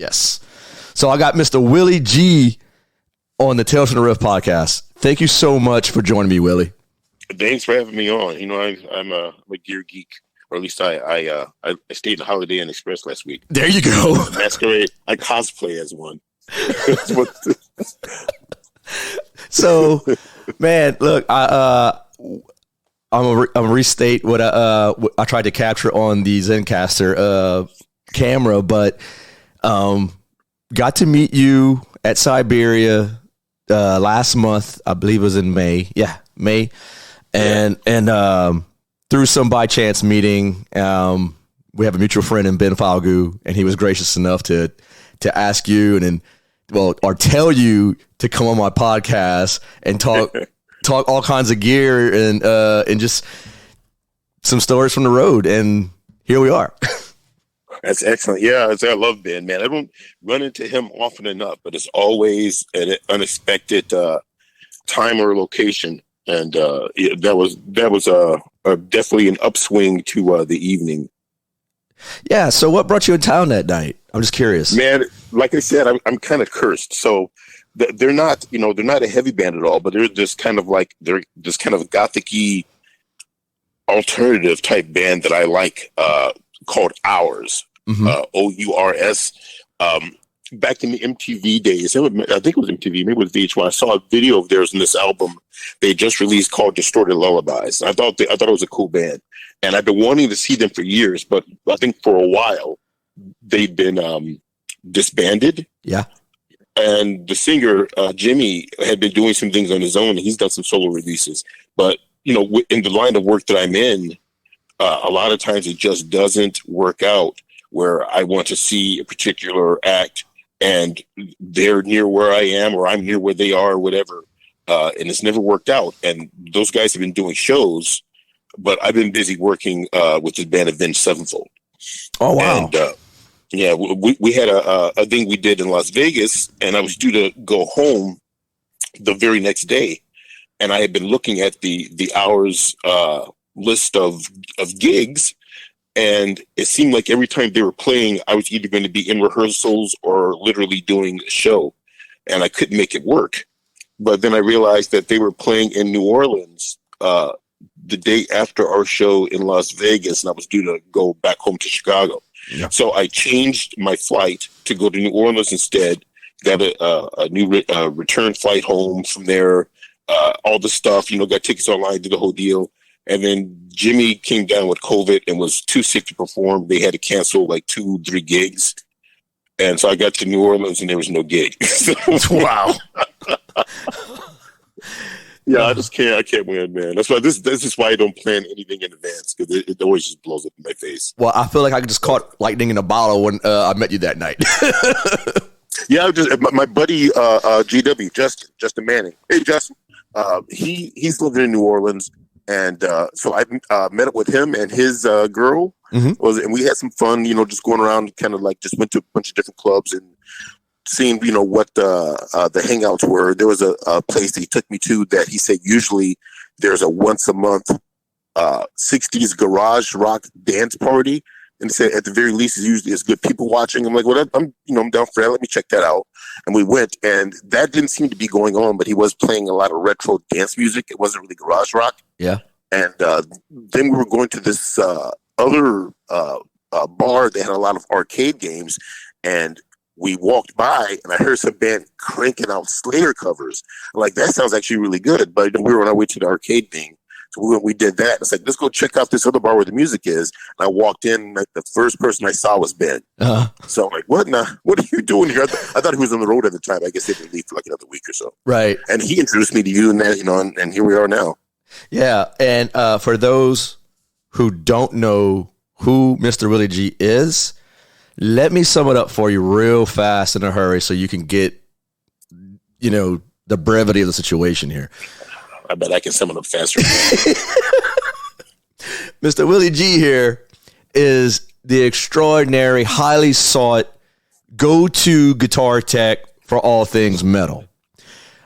Yes. So I got Mr. Willie Gee on the Tales from the Riff podcast. Thank you so much for joining me, Willie. Thanks for having me on. You know, I'm a gear geek, or at least I stayed in Holiday Inn Express last week. There you go. Masquerade. I cosplay as one. So, man, look, I'm gonna restate what I tried to capture on the Zencastr camera, but got to meet you at Siberia last month. I believe it was in May. Yeah, May, and through some by chance meeting, we have a mutual friend in Ben Falgoust, and he was gracious enough to ask you or tell you to come on my podcast and talk all kinds of gear and just some stories from the road. And here we are. That's excellent. Yeah, I love Ben, man. I don't run into him often enough, but it's always an unexpected time or location. And that was definitely an upswing to the evening. Yeah. So what brought you in town that night? I'm just curious. Man, like I said, I'm kind of cursed. So they're not a heavy band at all, but they're this kind of gothic-y alternative type band that I like, called Ours, Ours. Back in the MTV days, I think it was MTV, maybe it was VH1. I saw a video of theirs in this album they just released called Distorted Lullabies. I thought it was a cool band, and I've been wanting to see them for years, but I think for a while they've been disbanded. Yeah. And the singer, Jimmy, had been doing some things on his own. He's done some solo releases. But, you know, in the line of work that I'm in, a lot of times it just doesn't work out where I want to see a particular act and they're near where I am or I'm near where they are or whatever. And it's never worked out. And those guys have been doing shows, but I've been busy working with this band Avenged Sevenfold. Oh, wow. And, yeah, we had a thing we did in Las Vegas, and I was due to go home the very next day. And I had been looking at the Hours list of gigs, and it seemed like every time they were playing, I was either going to be in rehearsals or literally doing a show, and I couldn't make it work. But then I realized that they were playing in New Orleans the day after our show in Las Vegas, and I was due to go back home to Chicago. Yeah. So I changed my flight to go to New Orleans instead, got a new return flight home from there, all the stuff, got tickets online, did the whole deal. And then Jimmy came down with COVID and was too sick to perform. They had to cancel like 2-3 gigs. And so I got to New Orleans and there was no gig. Wow. Yeah, I can't win, man. That's why this is why I don't plan anything in advance, because it always just blows up in my face. Well, I feel like I just caught lightning in a bottle when I met you that night. Yeah, my buddy GW Justin Manning. Hey, Justin, he's living in New Orleans, and so I met up with him and his girl. Mm-hmm. And we had some fun, just going around, kind of like just went to a bunch of different clubs and seeing, what the hangouts were. There was a place that he took me to that he said usually there's a once a month 60s garage rock dance party, and said at the very least it's good people watching. I'm like, well, I'm down for that. Let me check that out. And we went, and that didn't seem to be going on, but he was playing a lot of retro dance music. It wasn't really garage rock. Yeah. And then we were going to this other bar that had a lot of arcade games, and we walked by and I heard some band cranking out Slayer covers. I'm like, that sounds actually really good. But we were on our way to the arcade thing. So we did that. It's like, let's go check out this other bar where the music is. And I walked in, like, the first person I saw was Ben. Uh-huh. So I'm like, what are you doing here? I thought he was on the road at the time. I guess they didn't leave for like another week or so. Right. And he introduced me to you and that, and here we are now. Yeah. And for those who don't know who Mr. Willie Gee is, let me sum it up for you real fast in a hurry so you can get, the brevity of the situation here. I bet I can sum it up faster. Mr. Willie Gee here is the extraordinary, highly sought go-to guitar tech for all things metal.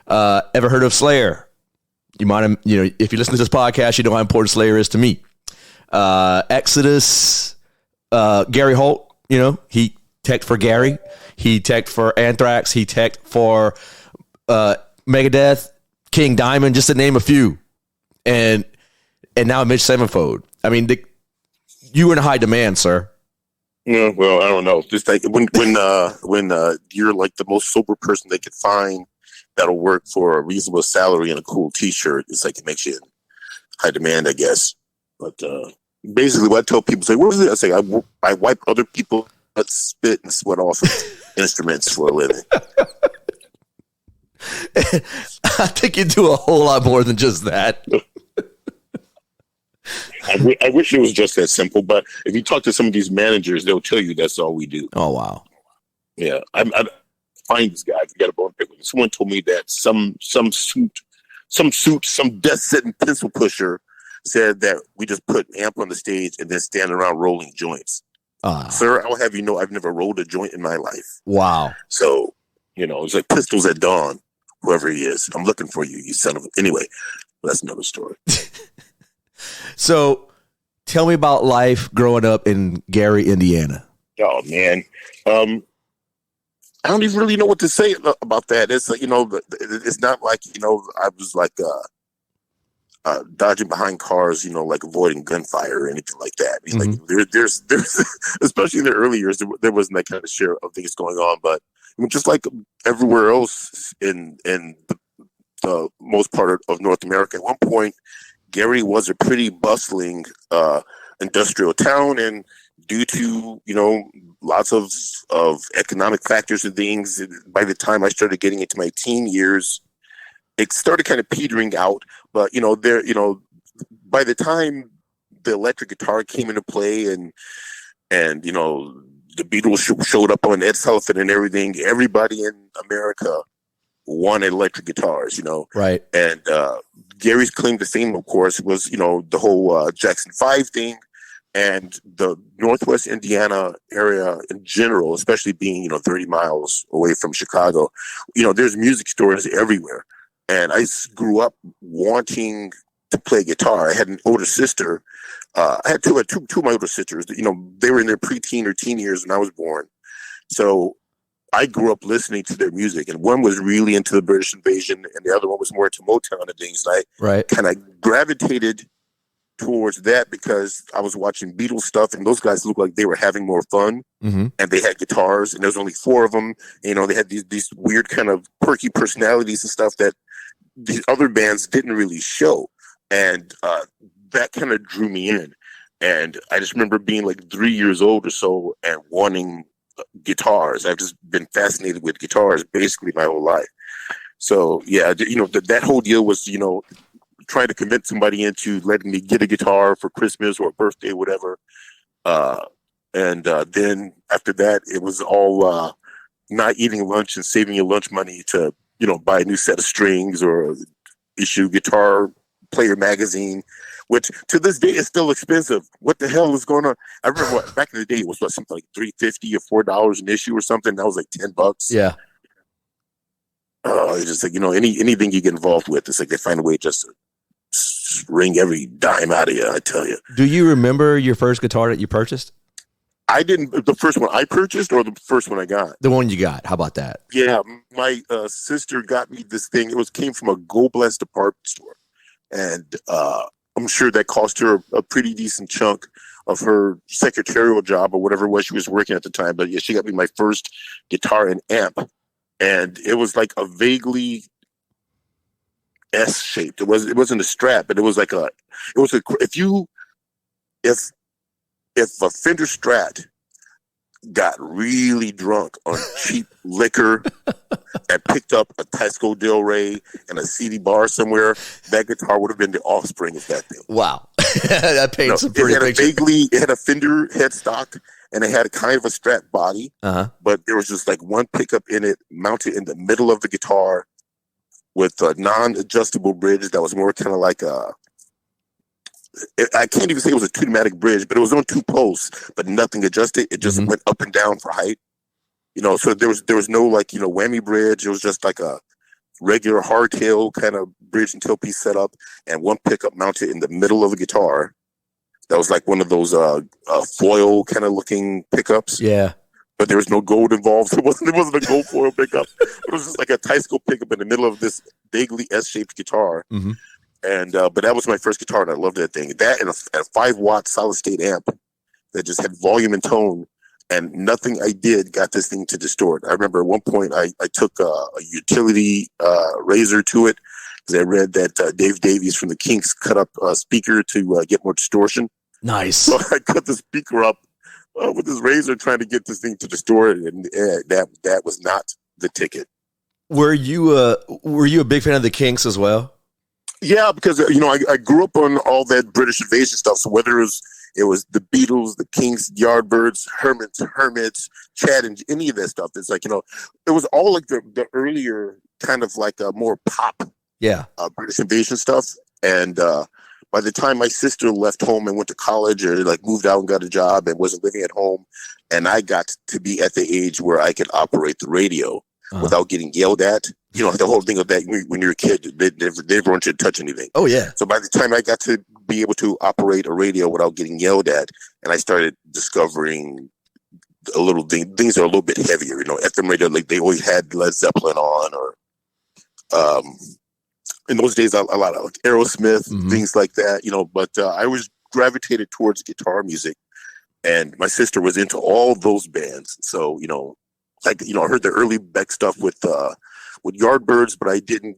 Ever heard of Slayer? You might have, if you listen to this podcast, you know how important Slayer is to me. Exodus, Gary Holt. He teched for Gary. He teched for Anthrax. He teched for Megadeth, King Diamond, just to name a few. And now Mitch Sevenfold. I mean, you were in high demand, sir. Yeah, well, I don't know. Just like when you're like the most sober person they could find that'll work for a reasonable salary and a cool T-shirt, it's like it makes you in high demand, I guess. But basically, what I tell people, say, "What is it?" I say, "I wipe other people's spit and sweat off instruments for a living." I think you do a whole lot more than just that. I wish it was just that simple, but if you talk to some of these managers, they'll tell you that's all we do. Oh, wow. Yeah. I find this guy. I forgot about it. Someone told me that some death-sitting pencil pusher said that we just put amp on the stage and then stand around rolling joints. Sir, I'll have you know I've never rolled a joint in my life. Wow. So, it's like pistols at dawn, whoever he is. I'm looking for you, you son of a... Anyway, that's another story. So, tell me about life growing up in Gary, Indiana. Oh, man. I don't even really know what to say about that. It's like, it's not like, I was like dodging behind cars, like avoiding gunfire or anything like that. I mean, like there's especially in the early years, there wasn't that kind of share of things going on. But I mean, just like everywhere else in the most part of North America, at one point, Gary was a pretty bustling industrial town, and due to lots of economic factors and things, by the time I started getting into my teen years, it started kind of petering out. But by the time the electric guitar came into play, and the Beatles showed up on Ed Sullivan and everything, everybody in America wanted electric guitars, Right. And Gary's claim to fame, of course, was, the whole Jackson 5 thing, and the Northwest Indiana area in general, especially being, 30 miles away from Chicago, there's music stores everywhere. And I grew up wanting to play guitar. I had an older sister. I had two of my older sisters. They were in their preteen or teen years when I was born. So I grew up listening to their music, and one was really into the British invasion, and the other one was more into Motown and things. And I kind of gravitated towards that because I was watching Beatles stuff, and those guys looked like they were having more fun, and they had guitars, and there was only 4 of them. And, they had these weird kind of quirky personalities and stuff that these other bands didn't really show, and that kind of drew me in. And I just remember being like 3 years old or so and wanting guitars. I've just been fascinated with guitars basically my whole life. So yeah, that whole deal was, trying to convince somebody into letting me get a guitar for Christmas or birthday, whatever. And then after that, it was all not eating lunch and saving your lunch money to, buy a new set of strings or issue Guitar Player magazine, which to this day is still expensive. What the hell is going on? I remember back in the day it was something like $3.50 or $4 an issue or something. That was like $10. Yeah. It's just like, anything you get involved with, it's like they find a way just to wring every dime out of you, I tell you. Do you remember your first guitar that you purchased? I didn't. The first one I purchased or the first one I got? The one you got. How about that? Yeah, my sister got me this thing. It came from a Go Bless department store. And I'm sure that cost her a pretty decent chunk of her secretarial job or whatever it was she was working at the time. But yeah, she got me my first guitar and amp. And it was like a vaguely S-shaped. It wasn't a strap, but it was like if a Fender Strat got really drunk on cheap liquor and picked up a Tesco Del Rey and a CD bar somewhere, that guitar would have been the offspring of that thing. Wow. That paints a pretty picture. It had a Fender headstock, and it had a kind of a Strat body, but there was just like one pickup in it mounted in the middle of the guitar with a non-adjustable bridge that was more kind of like I can't even say it was a two-pneumatic bridge, but it was on 2 posts, but nothing adjusted. It just went up and down for height. So there was no whammy bridge. It was just like a regular hardtail kind of bridge and tailpiece setup, and one pickup mounted in the middle of the guitar. That was like one of those foil kind of looking pickups. Yeah. but there was no gold involved. So it wasn't a gold foil pickup. It was just like a Tyco pickup in the middle of this vaguely S-shaped guitar. Mm-hmm. And but that was my first guitar, and I loved that thing. That and a 5-watt solid state amp that just had volume and tone, and nothing I did got this thing to distort. I remember at one point I took a utility razor to it because I read that Dave Davies from the Kinks cut up a speaker to get more distortion. Nice. So I cut the speaker up with this razor trying to get this thing to distort it, and that was not the ticket. Were you a big fan of the Kinks as well? Yeah, because I grew up on all that British invasion stuff. So whether it was the Beatles, the Kinks, Yardbirds, Hermits, Chad, and any of that stuff, it's like it was all like the earlier kind of like a more pop, British invasion stuff. And by the time my sister left home and went to college or like moved out and got a job and wasn't living at home, and I got to be at the age where I could operate the radio without getting yelled at. The whole thing of that when you're a kid, they never want you to touch anything. Oh, yeah. So by the time I got to be able to operate a radio without getting yelled at, and I started discovering a little things that are a little bit heavier, FM radio, like they always had Led Zeppelin on, or in those days, a lot of like Aerosmith, things like that, but I always gravitated towards guitar music, and my sister was into all those bands. So, I heard the early Beck stuff with Yardbirds, but I didn't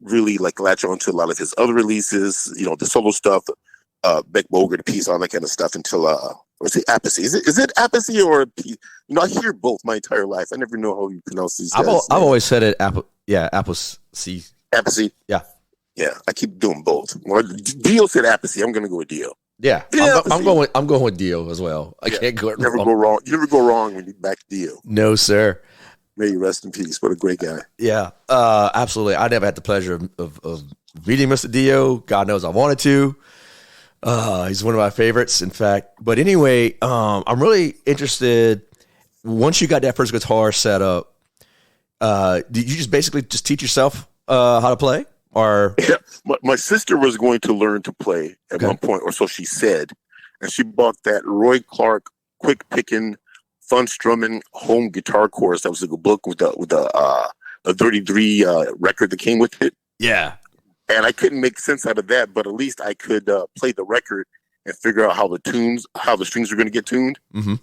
really like latch on to a lot of his other releases, the solo stuff, Beck Bogert, Peace, all that kind of stuff until or say Apathy. Is it Apathy or I hear both my entire life. I never know how you pronounce these guys. I've always said it Apathy. Apathy. Yeah. Yeah, I keep doing both. Well, Dio said Apathy. I'm going to go with Dio. Yeah, I'm going with Dio as well. I can't go never wrong. Go wrong. You never go wrong when you back Dio. No, sir. May you rest in peace. What a great guy. Yeah, absolutely. I never had the pleasure of meeting Mr. Dio. God knows I wanted to. He's one of my favorites, in fact. But anyway, I'm really interested. Once you got that first guitar set up, did you just basically just teach yourself how to play? Or yeah, my sister was going to learn to play at one point, or so she said, and she bought that Roy Clark quick picking, fun strumming home guitar course. That was like a book with a 33 record that came with it. Yeah, and I couldn't make sense out of that, but at least I could play the record and figure out how the strings were going to get tuned. Mm-hmm.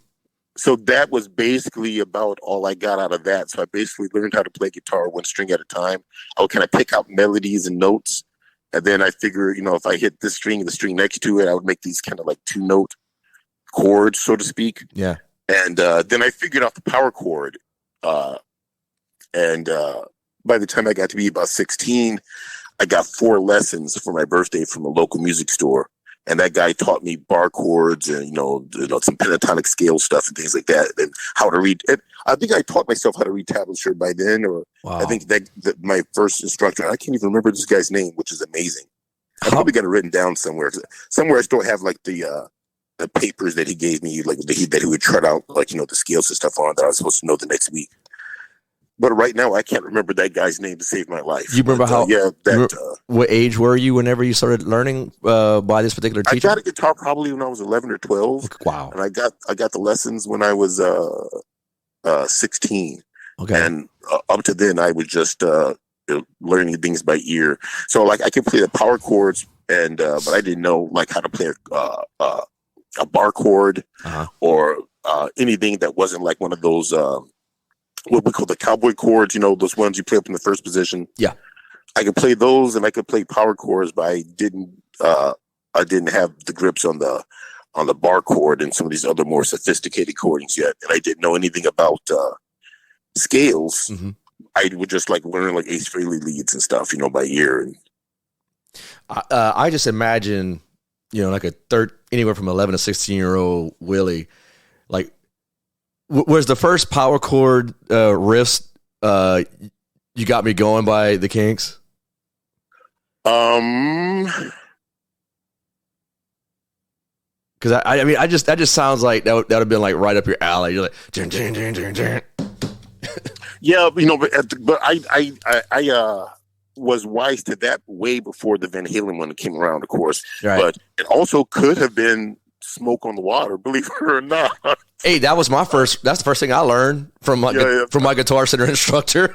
So that was basically about all I got out of that. So I basically learned how to play guitar one string at a time. I would kind of pick out melodies and notes. And then I figure, if I hit this string and the string next to it, I would make these kind of like 2-note chords, so to speak. Yeah. And then I figured out the power chord. And by the time I got to be about 16, I got 4 lessons for my birthday from a local music store. And that guy taught me bar chords and, some pentatonic scale stuff and things like that, and how to read it. I think I taught myself how to read tablature by then, or wow. I think that my first instructor, I can't even remember this guy's name, which is amazing. I probably got it written down somewhere. Somewhere I still have like the papers that he gave me, like that he would chart out, like, the scales and stuff on that I was supposed to know the next week. But right now, I can't remember that guy's name to save my life. You remember what age were you whenever you started learning by this particular teacher? I got a guitar probably when I was 11 or 12. Wow! And I got the lessons when I was 16. Okay. And up to then, I was just learning things by ear. So like I could play the power chords, and but I didn't know like how to play a bar chord or anything that wasn't like one of those. What we call the cowboy chords, those ones you play up in the first position. Yeah, I could play those, and I could play power chords, but I didn't have the grips on the bar chord and some of these other more sophisticated chordings yet, and I didn't know anything about scales. Mm-hmm. I would just like learn like Ace Frehley leads and stuff, by ear. And I just imagine, like anywhere from 11 to 16-year-old Willie, like. Was the first power chord riffs "You Got Me Going" by the Kinks? Because I mean, that just sounds like that would have been like right up your alley. You're like, dun, dun, dun, dun, dun. Yeah, but I was wise to that way before the Van Halen one came around, of course. Right. But it also could have been "Smoke on the Water," believe it or not. Hey, that was my first. That's the first thing I learned from my from my Guitar Center instructor.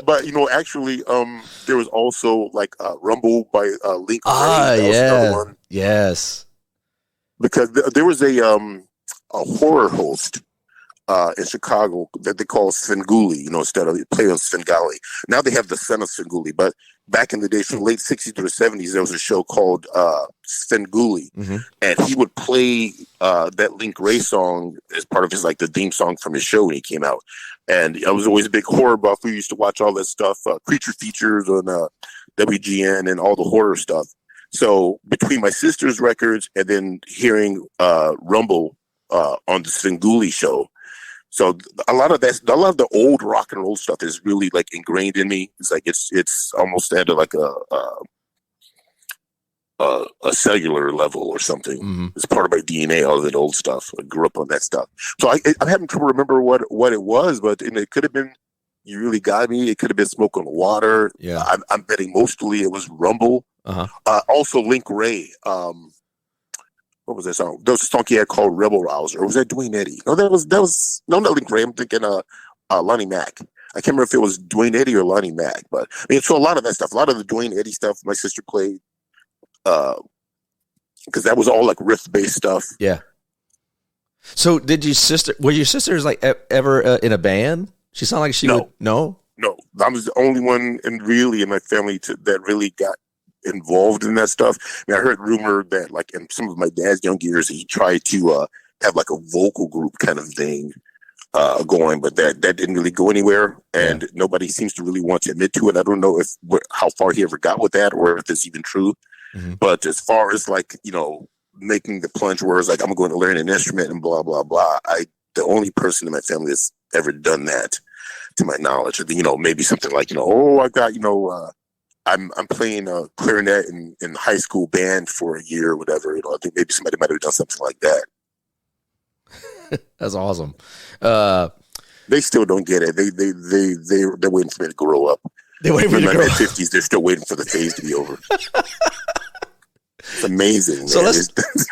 But actually, there was also like Rumble by Link Ray. Ah, That was another one. Yes. Because there was a horror host in Chicago that they call Svengoolie, instead of play on Svengali. Now they have the son of Svengoolie, but back in the day, from the late 60s to the 70s, there was a show called Svengoolie, and he would play that Link Ray song as part of his, like, the theme song from his show when he came out. And I was always a big horror buff. We used to watch all that stuff, Creature Features on WGN and all the horror stuff. So between my sister's records and then hearing Rumble on the Svengoolie show, so a lot of the old rock and roll stuff is really, like, ingrained in me. It's like it's almost at like a cellular level or something. It's part of my DNA, all of that old stuff. I grew up on that stuff. So I'm having trouble remember what it was, but it could have been You Really Got Me. It could have been Smoke on the Water. Yeah, I'm betting mostly it was Rumble. Also Link Ray. What was that song? There was a song he had called Rebel Rouser. Or was that Dwayne Eddy? No, that was not Link Ray. I'm thinking Lonnie Mac. I can't remember if it was Dwayne Eddy or Lonnie Mac. But I mean, so a lot of that stuff, a lot of the Dwayne Eddy stuff, my sister played, because that was all like riff-based stuff. Yeah. So were your sisters like ever in a band? She sounded like she would. No, I was the only one in my family that really got involved in that stuff. I mean, I heard rumor that, like, in some of my dad's young years, he tried to have like a vocal group kind of thing going, but that didn't really go anywhere, and nobody seems to really want to admit to it. I don't know how far he ever got with that, or if it's even true. But as far as, like, making the plunge where it's like, I'm going to learn an instrument and blah blah blah, the only person in my family that's ever done that, to my knowledge. Maybe something like, I got, I'm playing a clarinet in high school band for a year or whatever. I think maybe somebody might have done something like that. That's awesome. They still don't get it. They're waiting for me to grow up. They're waiting for me to grow up. In my mid-50s, they're still waiting for the phase to be over. It's amazing. So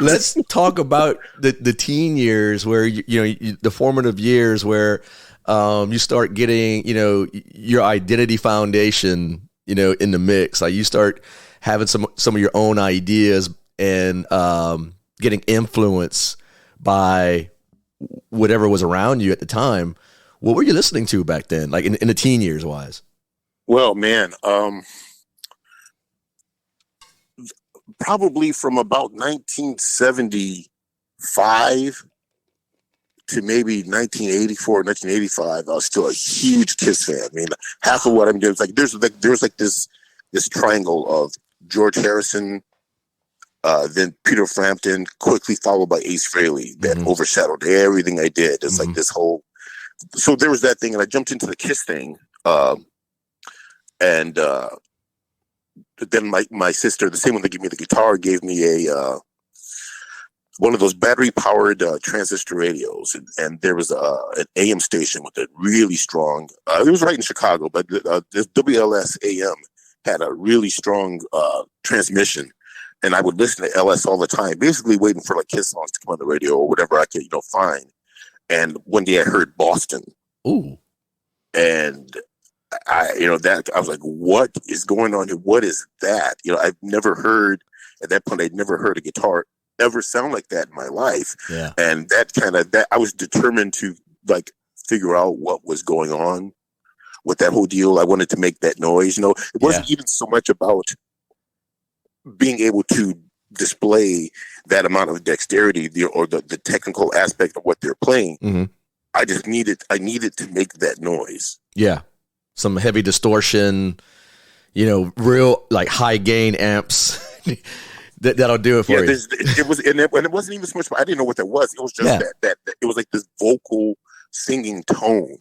let's talk about the teen years, where the formative years where you start getting your identity foundation in the mix. Like, you start having some of your own ideas and getting influence by whatever was around you at the time. What were you listening to back then, like in the teen years wise? Well, man, probably from about 1975 to maybe 1984, 1985, I was still a huge Kiss fan. I mean, half of what I'm doing is like, there's this triangle of George Harrison, then Peter Frampton, quickly followed by Ace Frehley, that overshadowed everything I did. It's like this whole, so there was that thing, and I jumped into the Kiss thing. And then my sister, the same one that gave me the guitar, gave me one of those battery-powered transistor radios, and there was an AM station with a really strong. It was right in Chicago, but this WLS AM had a really strong transmission, and I would listen to LS all the time, basically waiting for like Kiss songs to come on the radio or whatever I could find. And one day I heard Boston. Ooh, and I was like, what is going on here? What is that? I've never heard, at that point, I'd never heard a guitar ever sound like that in my life. Yeah. And that I was determined to, like, figure out what was going on with that whole deal. I wanted to make that noise. It wasn't even so much about being able to display that amount of dexterity or the technical aspect of what they're playing. I needed to make that noise. Yeah. Some heavy distortion, real like high gain amps. That'll do it for you. It wasn't even so much. I didn't know what that was. It was just that it was like this vocal singing tone.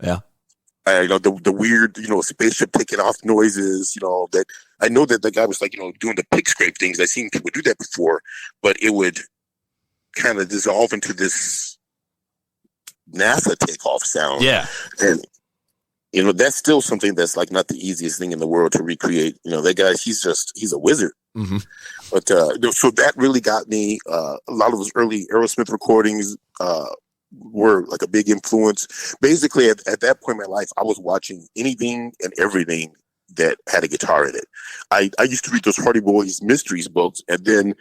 Yeah. The weird, spaceship taking off noises. That I know that the guy was like, doing the pig scrape things. I've seen people do that before, but it would kind of dissolve into this NASA takeoff sound. Yeah. And that's still something that's like not the easiest thing in the world to recreate. That guy, he's a wizard. Mm-hmm. But so that really got me. A lot of those early Aerosmith recordings were like a big influence. Basically, at that point in my life, I was watching anything and everything that had a guitar in it. I used to read those Hardy Boys Mysteries books, and then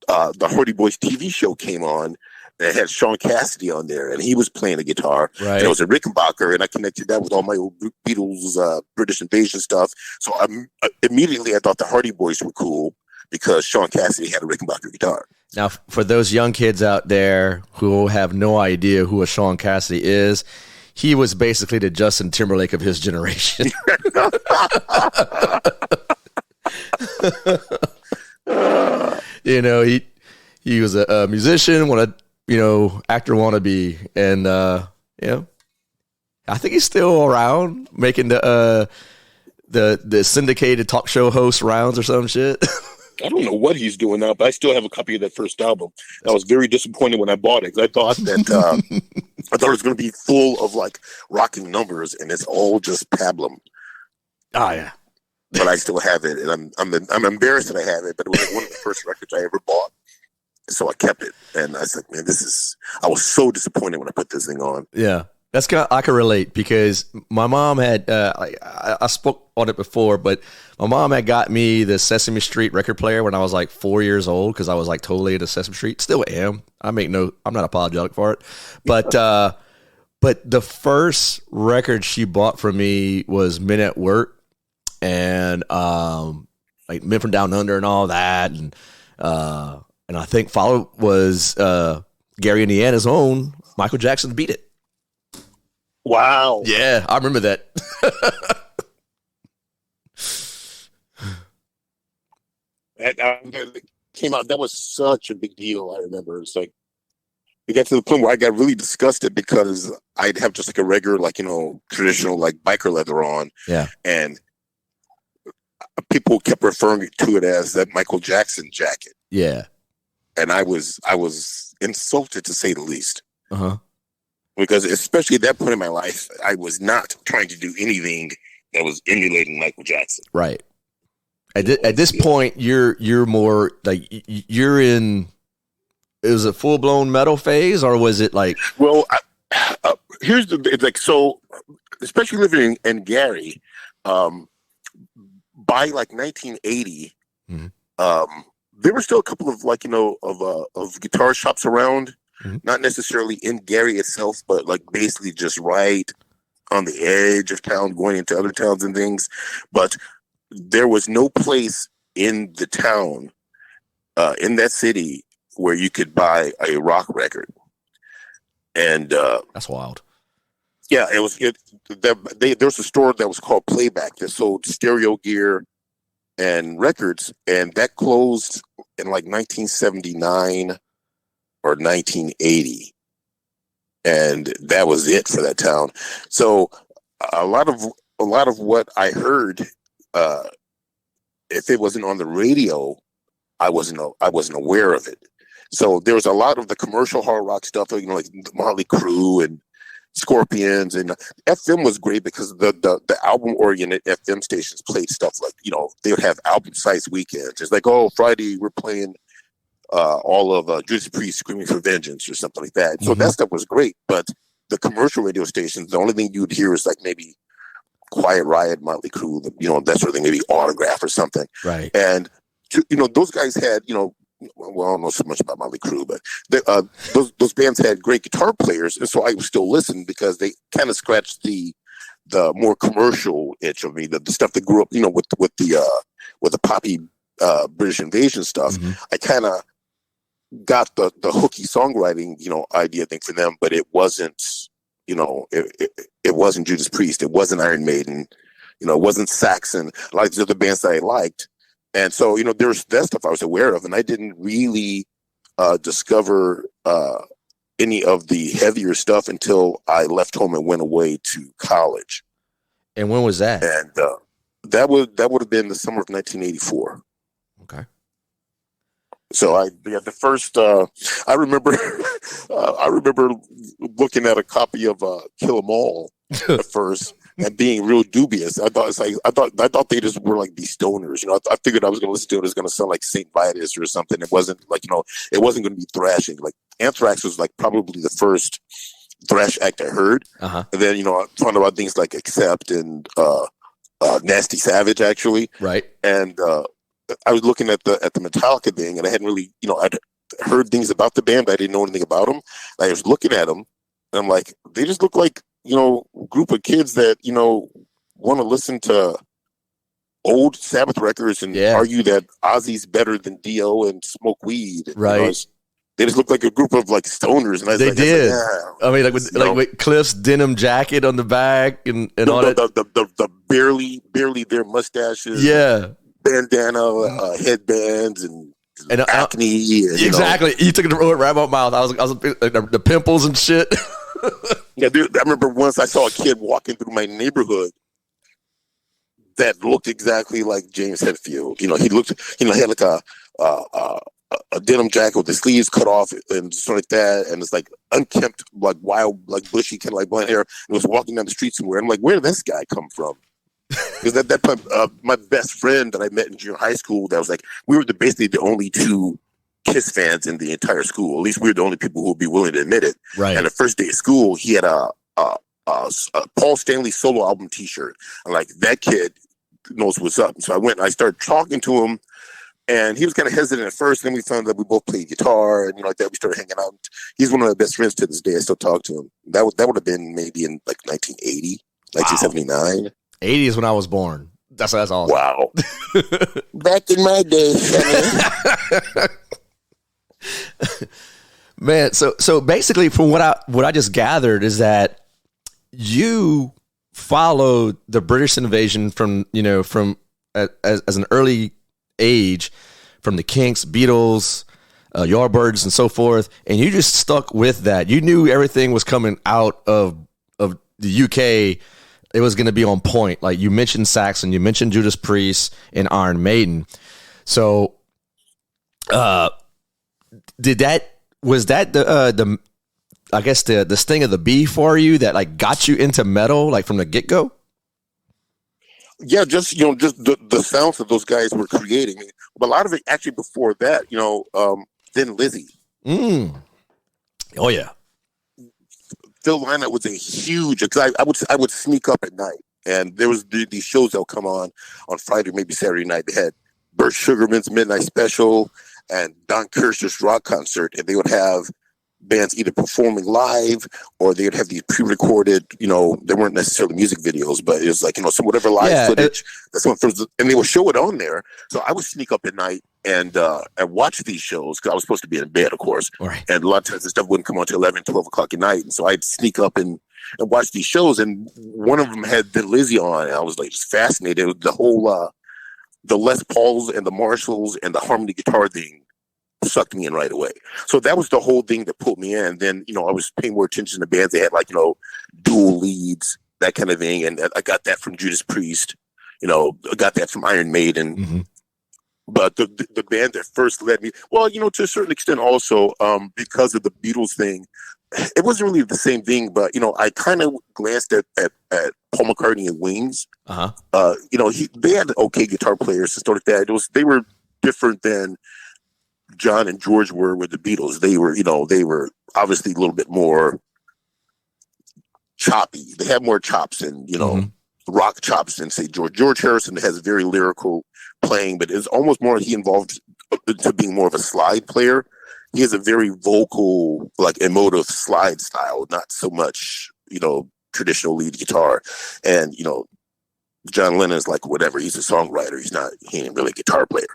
the Hardy Boys TV show came on. That had Sean Cassidy on there, and he was playing the guitar. Right. And it was a Rickenbacker, and I connected that with all my old Beatles British Invasion stuff. So immediately I thought the Hardy Boys were cool because Sean Cassidy had a Rickenbacker guitar. Now, for those young kids out there who have no idea who a Sean Cassidy is, he was basically the Justin Timberlake of his generation. You know, he was a musician, actor wannabe, and I think he's still around making the syndicated talk show host rounds or some shit. I don't know what he's doing now, but I still have a copy of that first album. I was very disappointed when I bought it because I thought that it was going to be full of like rocking numbers, and it's all just pablum. Oh yeah, but I still have it, and I'm embarrassed that I have it. But it was like one of the first records I ever bought. So I kept it, and I was like, man, I was so disappointed when I put this thing on. Yeah, that's I can relate because my mom had, I spoke on it before, but my mom had got me the Sesame Street record player when I was like 4 years old because I was like totally into Sesame Street. Still am. I'm not apologetic for it. But, but the first record she bought for me was Men at Work and, like Men from Down Under and all that. And I think followed was Gary Indiana's own Michael Jackson Beat It. Wow. Yeah, I remember that. That came out. That was such a big deal. I remember. It's like it got to the point where I got really disgusted because I'd have just like a regular, like, traditional like biker leather on. Yeah. And people kept referring to it as that Michael Jackson jacket. Yeah. And I was insulted, to say the least. Uh-huh. Because especially at that point in my life, I was not trying to do anything that was emulating Michael Jackson. Right. At this point, you're more like you're in. Is it full blown metal phase, or was it like? Well, it's like so. Especially living in Gary, by like 1980. Mm-hmm. There were still a couple of of guitar shops around, mm-hmm. Not necessarily in Gary itself, but like basically just right on the edge of town, going into other towns and things. But there was no place in the town, in that city, where you could buy a rock record. And that's wild. Yeah, it was. There was a store that was called Playback that sold stereo gear and records, and that closed in like 1979 or 1980, and that was it for that town. So a lot of what I heard, if it wasn't on the radio, I wasn't aware of it. So there was a lot of the commercial hard rock stuff, like the Motley Crue and Scorpions, and FM was great because the album oriented FM stations played stuff like, they would have album size weekends. It's like, oh, Friday we're playing all of Judas Priest Screaming for Vengeance or something like that. So mm-hmm. That stuff was great, but the commercial radio stations, the only thing you'd hear is like maybe Quiet Riot, Motley Crue, that sort of thing, maybe Autograph or something. Right. And those guys had, well, I don't know so much about Motley Crue, but those bands had great guitar players, and so I would still listen because they kind of scratched the more commercial itch of me, the stuff that grew up, with the poppy British Invasion stuff. Mm-hmm. I kind of got the hooky songwriting, idea thing for them, but it wasn't, it wasn't Judas Priest, it wasn't Iron Maiden, it wasn't Saxon, like the other bands that I liked. And so, there's that stuff I was aware of, and I didn't really discover any of the heavier stuff until I left home and went away to college. And when was that? And that would have been the summer of 1984. Okay. So the first I remember looking at a copy of Kill 'Em All at first. and being real dubious. I thought they just were like these stoners. I figured I was going to listen to it. It was going to sound like Saint Vitus or something. It wasn't like, it wasn't going to be thrashing. Like Anthrax was like probably the first thrash act I heard. Uh-huh. And then, I found about things like Accept and Nasty Savage, actually. Right. And I was looking at the Metallica thing, and I hadn't really, I'd heard things about the band, but I didn't know anything about them. I was looking at them, and I'm like, they just look like, a group of kids that, want to listen to old Sabbath records and argue that Ozzy's better than Dio and smoke weed. Right. They just look like a group of like stoners. And they did. I mean, with Cliff's denim jacket on the back and all that. The barely their mustaches. Yeah. Bandana, headbands, and acne. Exactly. You took it right out of my mouth. I was the pimples and shit. Yeah, dude, I remember once I saw a kid walking through my neighborhood that looked exactly like James Hetfield. He looked, he had like a denim jacket with the sleeves cut off and stuff like that, and it's like unkempt, like wild, like bushy, kind of like blonde hair, and was walking down the street somewhere. I'm like, where did this guy come from? Because at that point, my best friend that I met in junior high school, that was like, we were basically the only two Kiss fans in the entire school. At least we were the only people who would be willing to admit it. Right. And the first day of school, he had a Paul Stanley solo album T-shirt. I'm like, that kid knows what's up. And so I went and I started talking to him, and he was kind of hesitant at first. And then we found that we both played guitar, and like that, we started hanging out. He's one of my best friends to this day. I still talk to him. That would have been maybe in like 1980, 1979. 80 is when I was born. That's awesome. Wow. Back in my day, man. So basically, from what I just gathered is that you followed the British invasion from as an early age, from the Kinks, Beatles, Yardbirds, and so forth, and you just stuck with that. You knew everything was coming out of the UK. It was going to be on point. Like you mentioned Saxon, you mentioned Judas Priest and Iron Maiden. So, was that the I guess the sting of the bee for you that like got you into metal like from the get go? Yeah, just the sounds that those guys were creating. But a lot of it actually before that, Thin Lizzy. Oh yeah. Phil Lynott was a huge, because I would sneak up at night, and there was these shows that would come on Friday, maybe Saturday night. They had Bert Sugarman's Midnight Special and Don Kirshner's rock concert, and they would have bands either performing live or they would have these pre-recorded, they weren't necessarily music videos, but it was like, some whatever live footage. That's what, and they would show it on there. So I would sneak up at night and watch these shows, because I was supposed to be in bed, of course. Right. And a lot of times the stuff wouldn't come on till 11, 12 o'clock at night. And so I'd sneak up and watch these shows. And one of them had the Lizzy on, and I was like just fascinated with the whole, the Les Pauls and the Marshalls and the harmony guitar thing sucked me in right away. So that was the whole thing that pulled me in. Then, I was paying more attention to bands. They had like, dual leads, that kind of thing. And I got that from Judas Priest, I got that from Iron Maiden. Mm-hmm. But the band that first led me, well, to a certain extent also, because of the Beatles thing, it wasn't really the same thing, but, I kind of glanced at Paul McCartney and Wings. Uh-huh. They had okay guitar players and stuff like that. They were different than John and George were with the Beatles. They were obviously a little bit more choppy. They had more chops and, rock chops than, say, George. George Harrison has very lyrical playing, but it's almost more he involved to being more of a slide player. He has a very vocal, like emotive slide style, not so much, traditional lead guitar. And, John Lennon is like whatever. He's a songwriter. He ain't really a guitar player.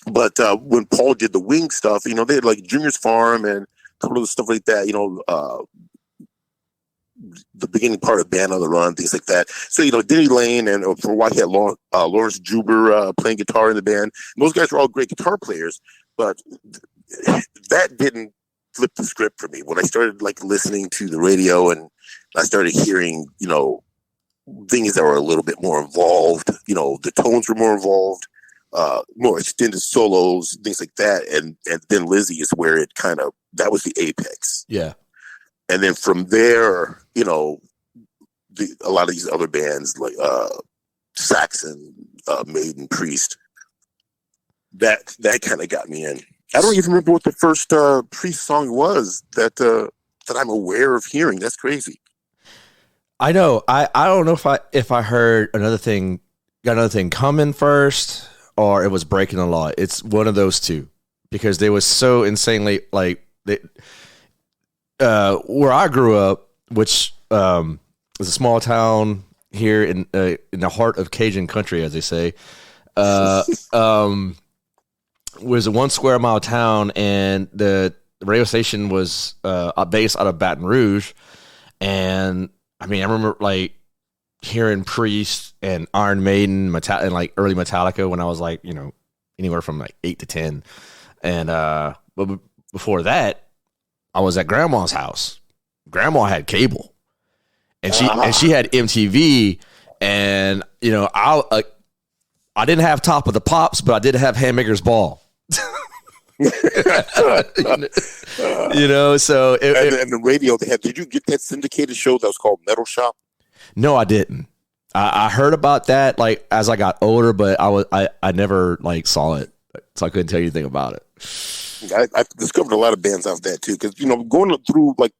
But when Paul did the Wing stuff, they had like Junior's Farm and a couple of stuff like that, the beginning part of Band on the Run, things like that. So, Denny Lane, and for a while he had Lawrence Juber playing guitar in the band. And those guys were all great guitar players, but that didn't flip the script for me. When I started like listening to the radio and I started hearing, things that were a little bit more involved, the tones were more involved, more extended solos, things like that. And then Lizzy is where it that was the apex. Yeah. And then from there, a lot of these other bands like Saxon, Maiden, Priest. That kind of got me in. I don't even remember what the first Priest song was that I'm aware of hearing. That's crazy. I know. I don't know if I heard another thing coming first, or it was Breaking the Law. It's one of those two, because they was so insanely like where I grew up, which is a small town here in the heart of Cajun country, as they say. Was a 1 square mile town, and the radio station was based out of Baton Rouge. And I mean, I remember like hearing Priest and Iron Maiden and like early Metallica when I was like, you know, anywhere from like 8 to 10. And but before that, I was at grandma's house. Grandma had cable, and she had MTV, and you know, I didn't have Top of the Pops, but I did have Haymaker's Ball. You know, so and the radio they had. Did you get that syndicated show that was called Metal Shop? No, I didn't. I heard about that like as I got older, but I never like saw it, so I couldn't tell you anything about it. I discovered a lot of bands off that too, because you know, going through like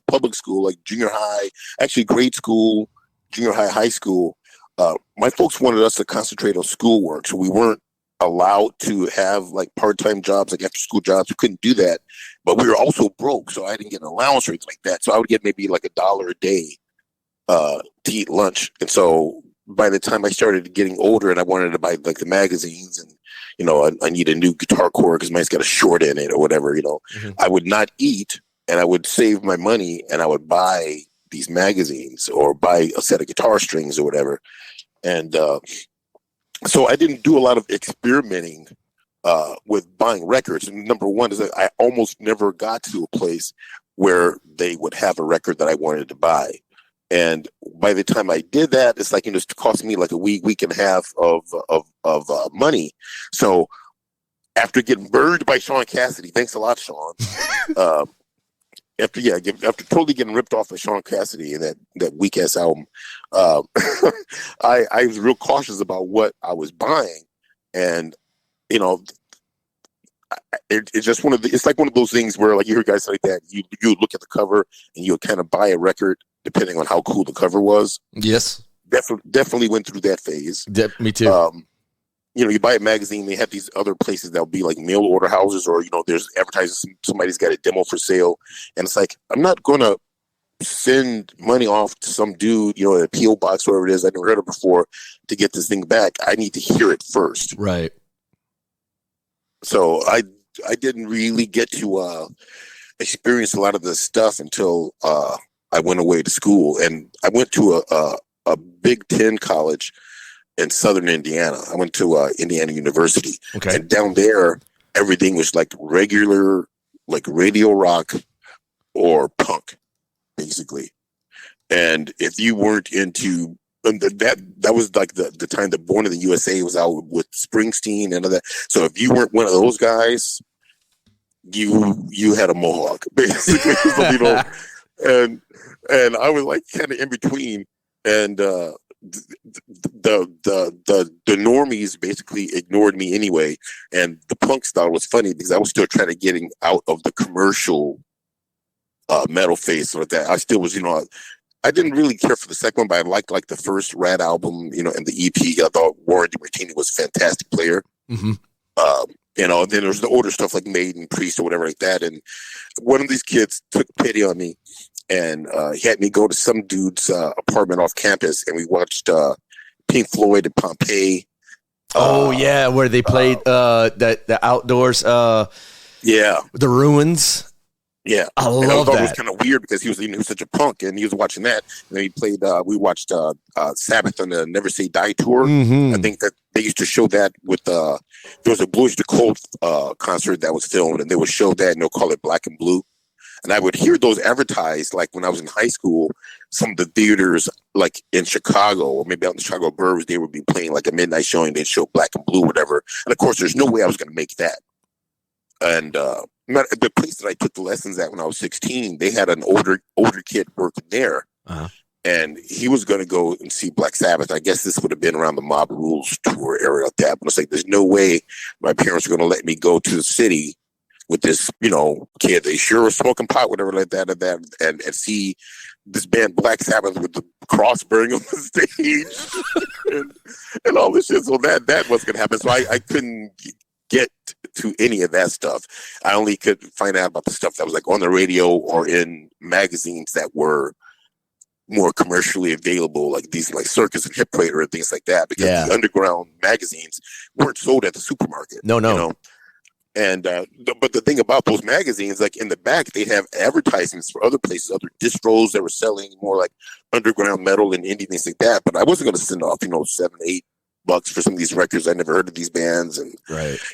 public school, like junior high, actually grade school, junior high, high school. My folks wanted us to concentrate on schoolwork, so we weren't allowed to have like part-time jobs, like after school jobs. We couldn't do that, but we were also broke, so I didn't get an allowance or anything like that. So I would get maybe like $1 a day to eat lunch. And so by the time I started getting older and I wanted to buy like the magazines, and you know, I need a new guitar cord because mine's got a short in it or whatever, you know, I would not eat, and I would save my money, and I would buy these magazines or buy a set of guitar strings or whatever. And so I didn't do a lot of experimenting with buying records. And number one is that I almost never got to a place where they would have a record that I wanted to buy. And by the time I did that, it's like, you know, it's costing me like a week and a half of money. So after getting burned by Sean Cassidy, thanks a lot, Sean. After totally getting ripped off by Sean Cassidy and that weak ass album, I was real cautious about what I was buying, and you know, it's just it's like one of those things where like you hear guys like that, you look at the cover and you kind of buy a record depending on how cool the cover was. Yes, definitely went through that phase. Me too. You know, you buy a magazine, they have these other places that'll be like mail order houses, or, you know, there's advertising, somebody's got a demo for sale. And it's like, I'm not going to send money off to some dude, you know, in a P.O. box, wherever it is, I've never heard of before, to get this thing back. I need to hear it first. Right. So I didn't really get to experience a lot of this stuff until I went away to school. And I went to a Big Ten college in Southern Indiana. I went to Indiana University. Okay. And down there, everything was like regular, like radio rock or punk, basically. And if you weren't into that was like the time that Born in the USA was out with Springsteen and all that. So if you weren't one of those guys, you had a mohawk, basically. So, you know, and I was like kind of in between, and the normies basically ignored me anyway. And the punk style was funny because I was still trying to getting out of the commercial metal phase like that. I still was, you know, I didn't really care for the second one, but I liked like the first Rat album, you know, and the EP. I thought Warren DeMartini was a fantastic player. Mm-hmm. You know, then there's the older stuff like Maiden, Priest, or whatever like that. And one of these kids took pity on me, and he had me go to some dude's apartment off campus, and we watched Pink Floyd and Pompeii. Oh yeah, where they played the outdoors. Yeah, the Ruins. Yeah, I love thought that. It was kind of weird because he was such a punk, and he was watching that. And then he played. We watched Sabbath on the Never Say Die tour. Mm-hmm. I think that they used to show that with there was a Blues to Cold concert that was filmed, and they would show that, and they'll call it Black and Blue. And I would hear those advertised, like when I was in high school. Some of the theaters, like in Chicago or maybe out in the Chicago Burbs, they would be playing like a midnight showing. They'd show Black and Blue, whatever. And of course, there's no way I was going to make that. And the place that I took the lessons at when I was 16, they had an older kid working there. Uh-huh. and he was going to go and see Black Sabbath. I guess this would have been around the Mob Rules tour era like that. But it's like, there's no way my parents were going to let me go to the city with this, kid. They sure was smoking pot, whatever like that, and see this band Black Sabbath with the cross burning on the stage and all this shit. So that was going to happen. So I couldn't get to any of that stuff. I only could find out about the stuff that was like on the radio or in magazines that were more commercially available, like these like Circus and Hip Parade and things like that, because the underground magazines weren't sold at the supermarket. No. And but the thing about those magazines, like in the back, they have advertisements for other places, other distros that were selling more like underground metal and indie things like that. But I wasn't going to send off, $7-8 for some of these records. I never heard of these bands, and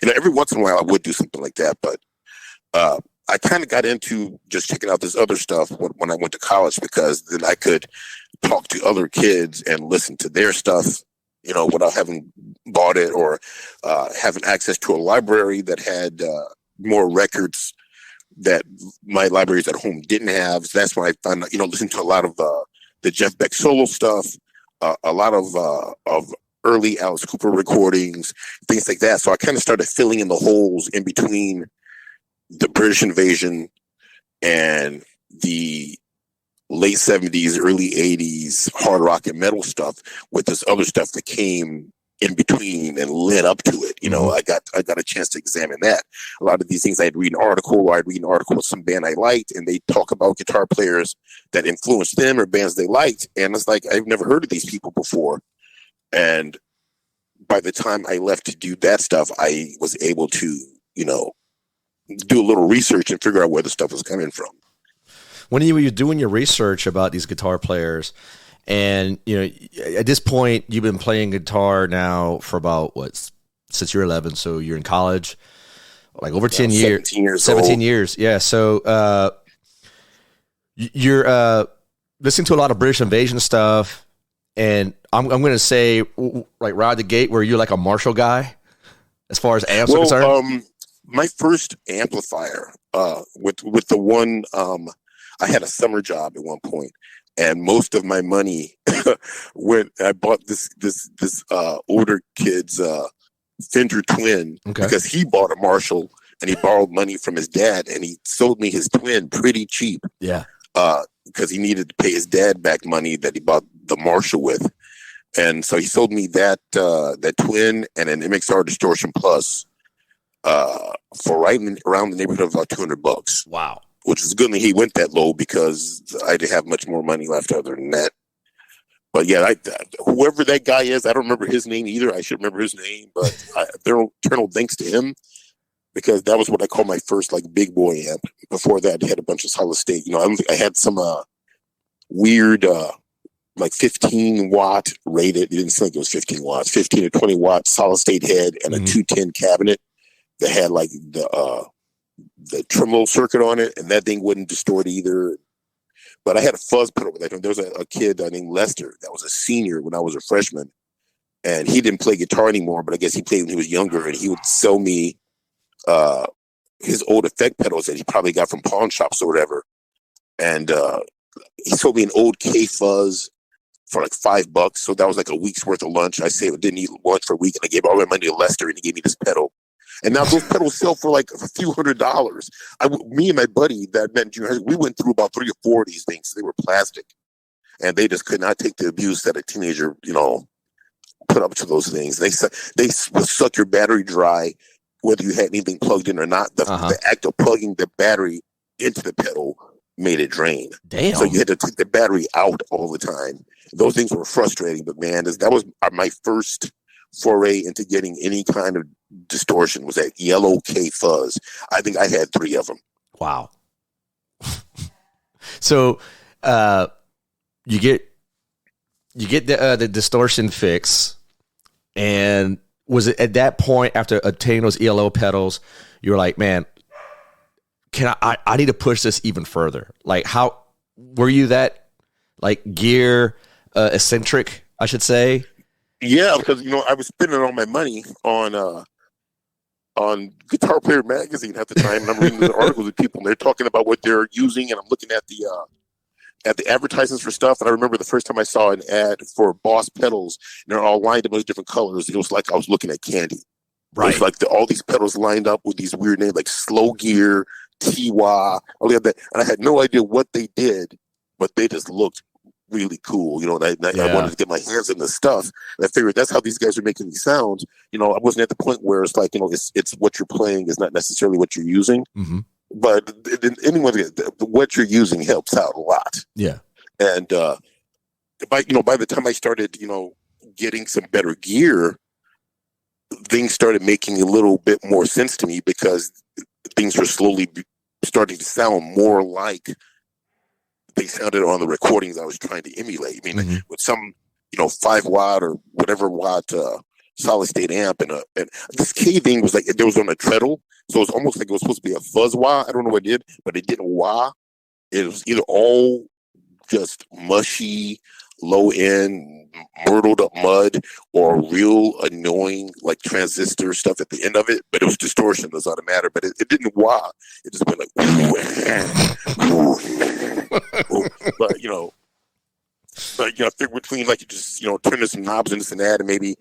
every once in a while I would do something like that. But I kind of got into just checking out this other stuff when I went to college, because then I could talk to other kids and listen to their stuff, without having bought it, or having access to a library that had more records that my libraries at home didn't have. So that's when I found, listening to a lot of the Jeff Beck solo stuff, a lot of early Alice Cooper recordings, things like that. So I kind of started filling in the holes in between the British invasion and the late 70s, early 80s hard rock and metal stuff with this other stuff that came in between and led up to it. I got a chance to examine that. A lot of these things, I'd read an article with some band I liked, and they talk about guitar players that influenced them or bands they liked. And it's like, I've never heard of these people before. And by the time I left to do that stuff, I was able to, do a little research and figure out where the stuff was coming from. When you were doing your research about these guitar players, and at this point you've been playing guitar now for about since you're 11, so you're in college, like over 10 years, 17 years. Yeah. So you're listening to a lot of British invasion stuff, and I'm going to say, like, right out the gate, were you like a Marshall guy as far as amps are concerned? My first amplifier, with the one, I had a summer job at one point, and most of my money I bought this older kid's Fender Twin, because he bought a Marshall and he borrowed money from his dad, and he sold me his Twin pretty cheap. Yeah. Because he needed to pay his dad back money that he bought the Marshall with. And so he sold me that Twin and an MXR Distortion Plus for around the neighborhood of about $200. Wow. Which is good that he went that low, because I didn't have much more money left other than that. But yeah, whoever that guy is, I don't remember his name either. I should remember his name, but eternal thanks to him, because that was what I call my first like big boy amp. Before that, I had a bunch of solid state. I had some weird like 15 watt rated. It didn't seem like it was 15 watts, 15 or 20 watt solid state head, and a 210 cabinet that had like the tremolo circuit on it, and that thing wouldn't distort either. But I had a fuzz pedal with that. There was a kid named Lester that was a senior when I was a freshman, and he didn't play guitar anymore, but I guess he played when he was younger, and he would sell me his old effect pedals that he probably got from pawn shops or whatever. And he sold me an old K-Fuzz for like $5. So that was like a week's worth of lunch. I saved, didn't eat lunch for a week, and I gave all my money to Lester, and he gave me this pedal. And now those pedals sell for like a few $100s. Me and my buddy that met in junior high school, we went through about 3 or 4 of these things. They were plastic, and they just could not take the abuse that a teenager, put up to those things. They would suck your battery dry, whether you had anything plugged in or not. The act of plugging the battery into the pedal made it drain. Damn. So you had to take the battery out all the time. Those things were frustrating, but man, that was my first foray into getting any kind of distortion, was that yellow K-Fuzz. I think I had 3 of them. Wow. So you get the distortion fix, and was it at that point, after obtaining those ELO pedals, you were like, man, I need to push this even further? Like, how were you that like gear eccentric, I should say? Yeah, because I was spending all my money on Guitar Player magazine at the time, and I'm reading the articles with people, and they're talking about what they're using, and I'm looking at at the advertisements for stuff, and I remember the first time I saw an ad for Boss pedals, and they're all lined up with different colors. It was like I was looking at candy. Right. It was like all these pedals lined up with these weird names like Slow Gear, Tiwa, all of that, and I had no idea what they did, but they just looked really cool, and I wanted to get my hands on the stuff. And I figured that's how these guys are making these sounds. I wasn't at the point where it's like, it's what you're playing is not necessarily what you're using, but anyone, what you're using helps out a lot. Yeah. And by the time I started, getting some better gear, things started making a little bit more sense to me because things were slowly starting to sound more like they sounded on the recordings I was trying to emulate. I mean, with some, 5 watt or whatever watt solid state amp, and this K thing was like there was on a treadle, so it was almost like it was supposed to be a fuzz wah. I don't know what it did, but it didn't wah. It was either all just mushy, low end, myrtled up mud, or real annoying like transistor stuff at the end of it. But it was distortion, that's all that mattered. But it didn't wah. It just went like, but I think between like you just turn some knobs into some ad, and maybe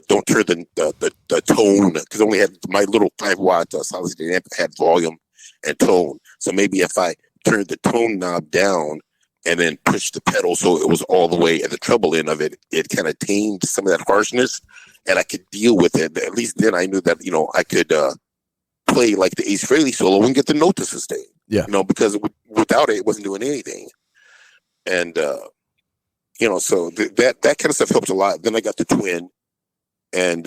don't turn the tone, because I only had my little 5 watt solid state amp had volume and tone. So maybe if I turned the tone knob down and then pushed the pedal so it was all the way at the treble end of it, it kind of tamed some of that harshness, and I could deal with it. At least then I knew that I could play like the Ace Frehley solo and get the note to sustain. Yeah. Because without it wasn't doing anything. And so that kind of stuff helped a lot. Then I got the Twin and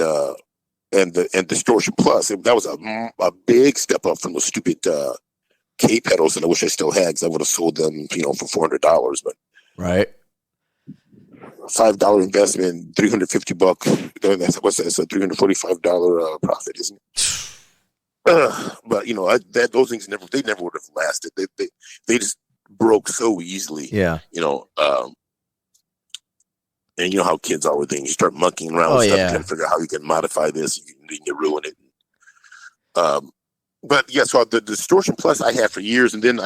Distortion Plus. That was a big step up from the stupid K pedals, and I wish I still had, because I would have sold them, for $400. But right, $5 investment, $350. That's a $345 profit, isn't it? But those things never would have lasted. They just broke so easily. Yeah. And how kids are with things. You start monkeying around with stuff, trying to figure out how you can modify this, you ruin it. But yeah, so the Distortion Plus I had for years, and then when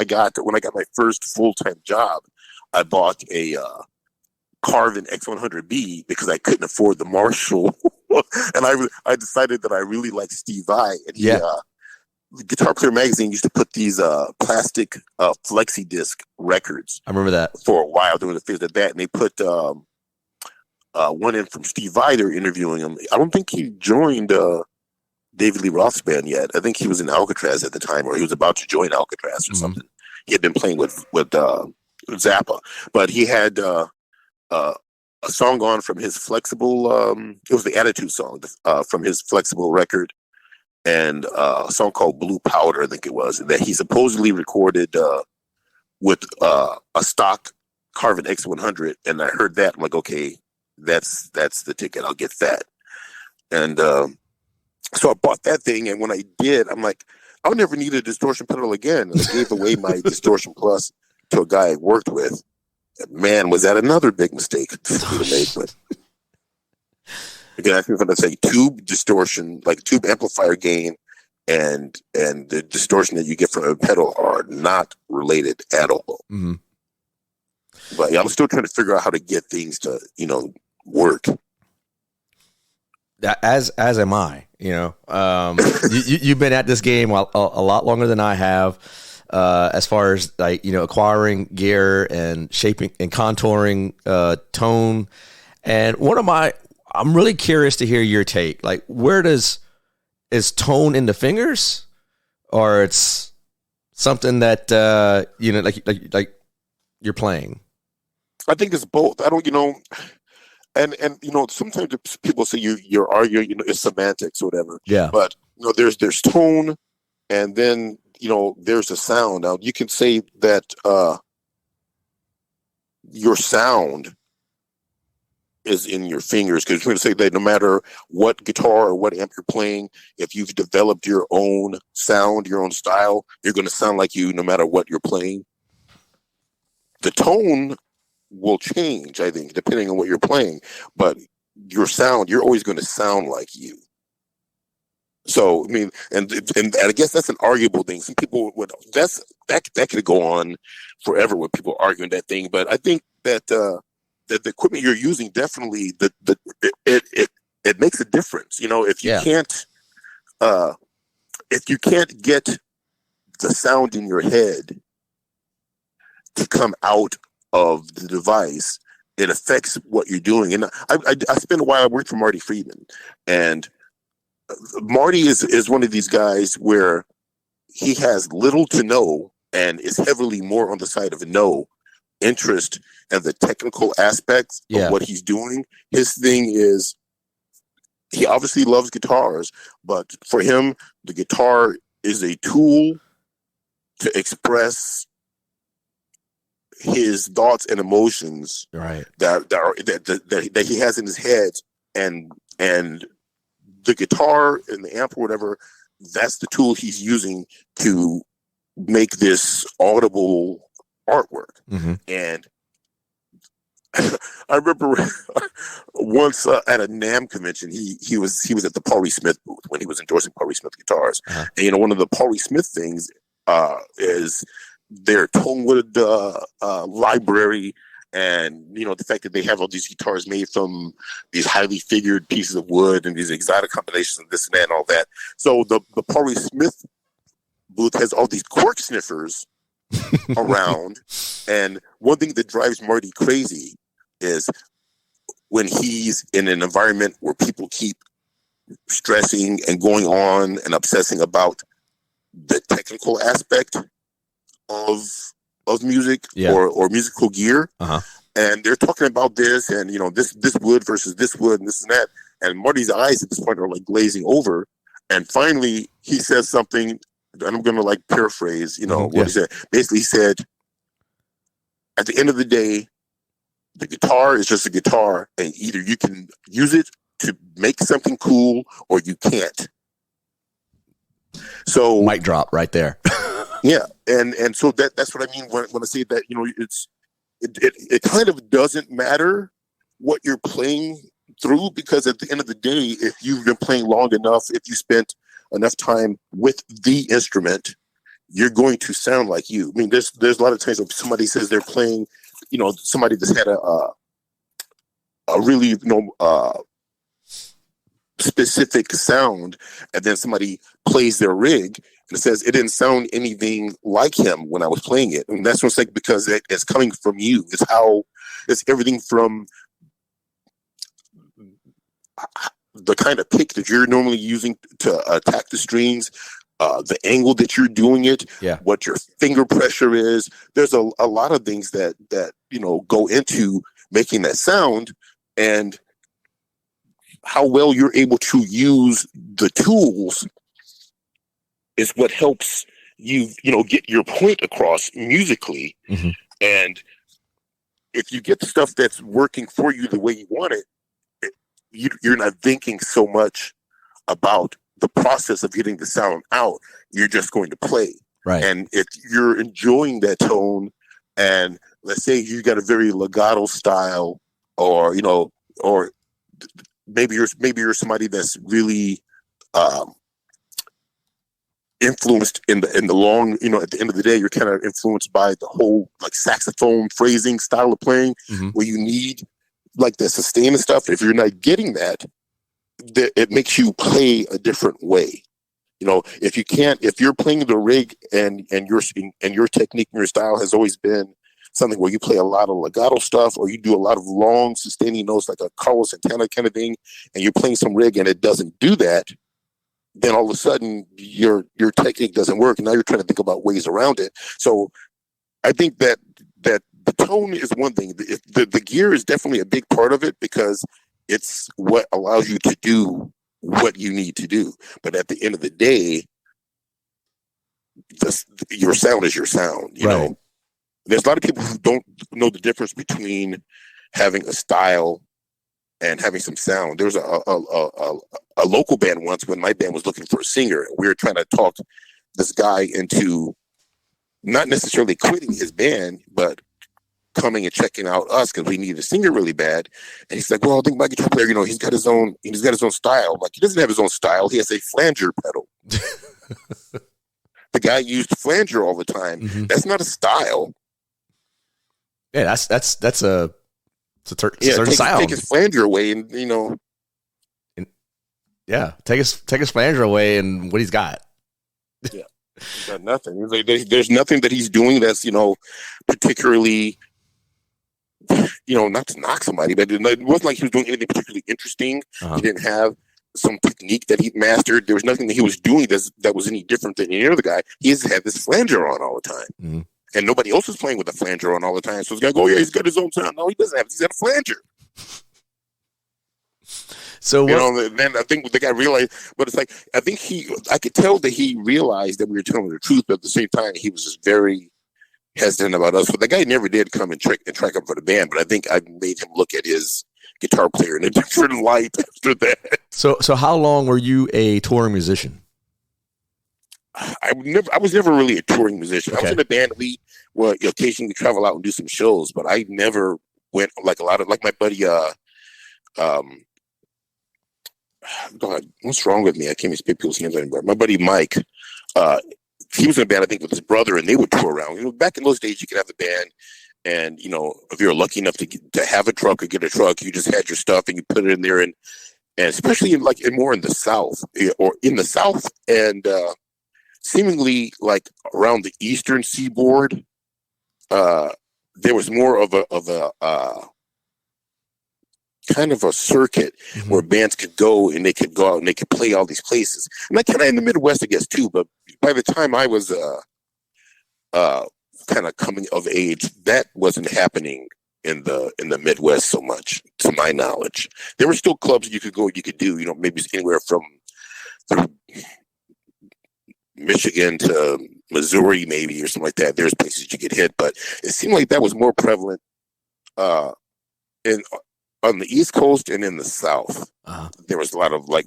I got my first full-time job, I bought a Carvin X100B because I couldn't afford the Marshall, and I decided that I really liked Steve Vai, and Guitar Player magazine used to put these plastic flexi disc records. I remember that for a while. There was a phase of that, and they put one in from Steve Vai. They were interviewing him. I don't think he joined David Lee Roth's band yet. I think he was in Alcatraz at the time, or he was about to join Alcatraz or something. He had been playing with Zappa, but he had a song on from his Flexible. It was the Attitude song from his Flexible record, and a song called Blue Powder, I think it was, that he supposedly recorded with a stock Carvin X100. And I heard that, I'm like, okay, that's the ticket. I'll get that. And so I bought that thing, and when I did, I'm like, I'll never need a distortion pedal again. And I gave away my Distortion Plus to a guy I worked with. And man, was that another big mistake to make. But again, I think I'm going to say tube distortion, like tube amplifier gain, and the distortion that you get from a pedal are not related at all. But yeah, I'm still trying to figure out how to get things to work. As am I. You've been at this game a lot longer than I have, as far as acquiring gear and shaping and contouring tone. And I'm really curious to hear your take. Like, is tone in the fingers, or it's something that like you're playing? I think it's both. I don't, and sometimes people say you're arguing, it's semantics or whatever. Yeah. But there's tone, and then there's a sound. Now you can say that your sound is in your fingers, because you're going to say that no matter what guitar or what amp you're playing, if you've developed your own sound, your own style, you're going to sound like you no matter what you're playing. The tone will change, I think, depending on what you're playing, but your sound, you're always going to sound like you. So I mean, and I guess that's an arguable thing. Some people would that could go on forever with people arguing that thing. But I think that that the equipment you're using definitely it makes a difference. You know, if you can't get the sound in your head to come out of the device, it affects what you're doing. And I spent a while. I worked for Marty Friedman, and Marty is one of these guys where he has little to no and is heavily more on the side of no interest in the technical aspects of what he's doing. His thing is, he obviously loves guitars, but for him, the guitar is a tool to express his thoughts and emotions that he has in his head, and the guitar and the amp or whatever, that's the tool he's using to make this audible artwork. And I remember once at a NAMM convention, he was at the Paulie Smith booth when he was endorsing Paulie Smith guitars. And you know, one of the Paulie Smith things is their Tonewood library, and you know, the fact that they have all these guitars made from these highly figured pieces of wood and these exotic combinations of this and that and all that. So the Paulie Smith booth has all these cork sniffers around, and one thing that drives Marty crazy is when he's in an environment where people keep stressing and going on and obsessing about the technical aspect of music or musical gear, and they're talking about this and you know this wood versus this wood and this and that, and Marty's eyes at this point are like glazing over, and finally he says something, and I'm going to like paraphrase, you know, what he said. Basically, he said, at the end of the day, the guitar is just a guitar, and either you can use it to make something cool or you can't. So mic drop right there. Yeah, and so that's what I mean when I say that, you know, it kind of doesn't matter what you're playing through, because at the end of the day, if you've been playing long enough, if you spent enough time with the instrument, you're going to sound like you. I mean, there's a lot of times when somebody says they're playing, you know, somebody that's had a really, you know, specific sound, and then somebody plays their rig and it says it didn't sound anything like him when I was playing it. And that's what's like, because it's coming from you. It's everything from the kind of pick that you're normally using to attack the strings, the angle that you're doing it, what your finger pressure is. There's a lot of things that you know go into making that sound, and how well you're able to use the tools is what helps you know, get your point across musically. And if you get the stuff that's working for you the way you want it, you're not thinking so much about the process of getting the sound out. You're just going to play. Right. And if you're enjoying that tone, and let's say you got a very legato style, or, you know, or maybe you're somebody that's really influenced in the long, you know, at the end of the day, you're kind of influenced by the whole like saxophone phrasing style of playing, where you need like the sustain and stuff. If you're not getting that, it makes you play a different way. You know, if you're playing the rig and your technique and your style has always been something where you play a lot of legato stuff, or you do a lot of long sustaining notes like a Carlos Santana kind of thing, and you're playing some rig and it doesn't do that, then all of a sudden your technique doesn't work, and now you're trying to think about ways around it. So I think that the tone is one thing. The gear is definitely a big part of it, because it's what allows you to do what you need to do. But at the end of the day, your sound is your sound. You know, there's a lot of people who don't know the difference between having a style and having some sound. There was a local band once, when my band was looking for a singer. We were trying to talk this guy into not necessarily quitting his band, but coming and checking out us because we needed a singer really bad. And he's like, well, I think my guitar player, he's got his own style. Like, he doesn't have his own style. He has a flanger pedal. The guy used flanger all the time. Mm-hmm. That's not a style. Yeah, that's a certain sound. Take his flanger away, and yeah, take his flanger away, and what he's got. Yeah, he's got nothing. He's like, there's nothing that he's doing that's particularly, not to knock somebody, but it wasn't like he was doing anything particularly interesting. Uh-huh. He didn't have some technique that he mastered. There was nothing that he was doing that was any different than any other guy. He just had this flanger on all the time. Mm-hmm. And nobody else is playing with a flanger on all the time. So it's going to go, yeah, he's got his own sound. No, he doesn't have. He's got a flanger. So then I think the guy realized, but it's like, I could tell that he realized that we were telling the truth, but at the same time, he was just very hesitant about us. But the guy never did come and track up for the band, but I think I made him look at his guitar player in a different light after that. So how long were you a touring musician? I was never really a touring musician. Okay. I was in a band. We occasionally travel out and do some shows, but I never went like my buddy. God, what's wrong with me? I can't even speak people's names anymore. My buddy Mike, he was in a band I think with his brother, and they would tour around. Back in those days, you could have a band, and if you're lucky enough to have a truck or get a truck, you just had your stuff and you put it in there, and especially more in the South and seemingly like around the Eastern Seaboard, there was more of a kind of a circuit mm-hmm. where bands could go and they could go out and they could play all these places. And that kind of in the Midwest, I guess, too. But by the time I was kind of coming of age, that wasn't happening in the Midwest so much, to my knowledge. There were still clubs you could go, you could do, maybe anywhere from Michigan to Missouri, maybe, or something like that. There's places you could hit, but it seemed like that was more prevalent on the East Coast and in the South. Uh-huh. There was a lot of like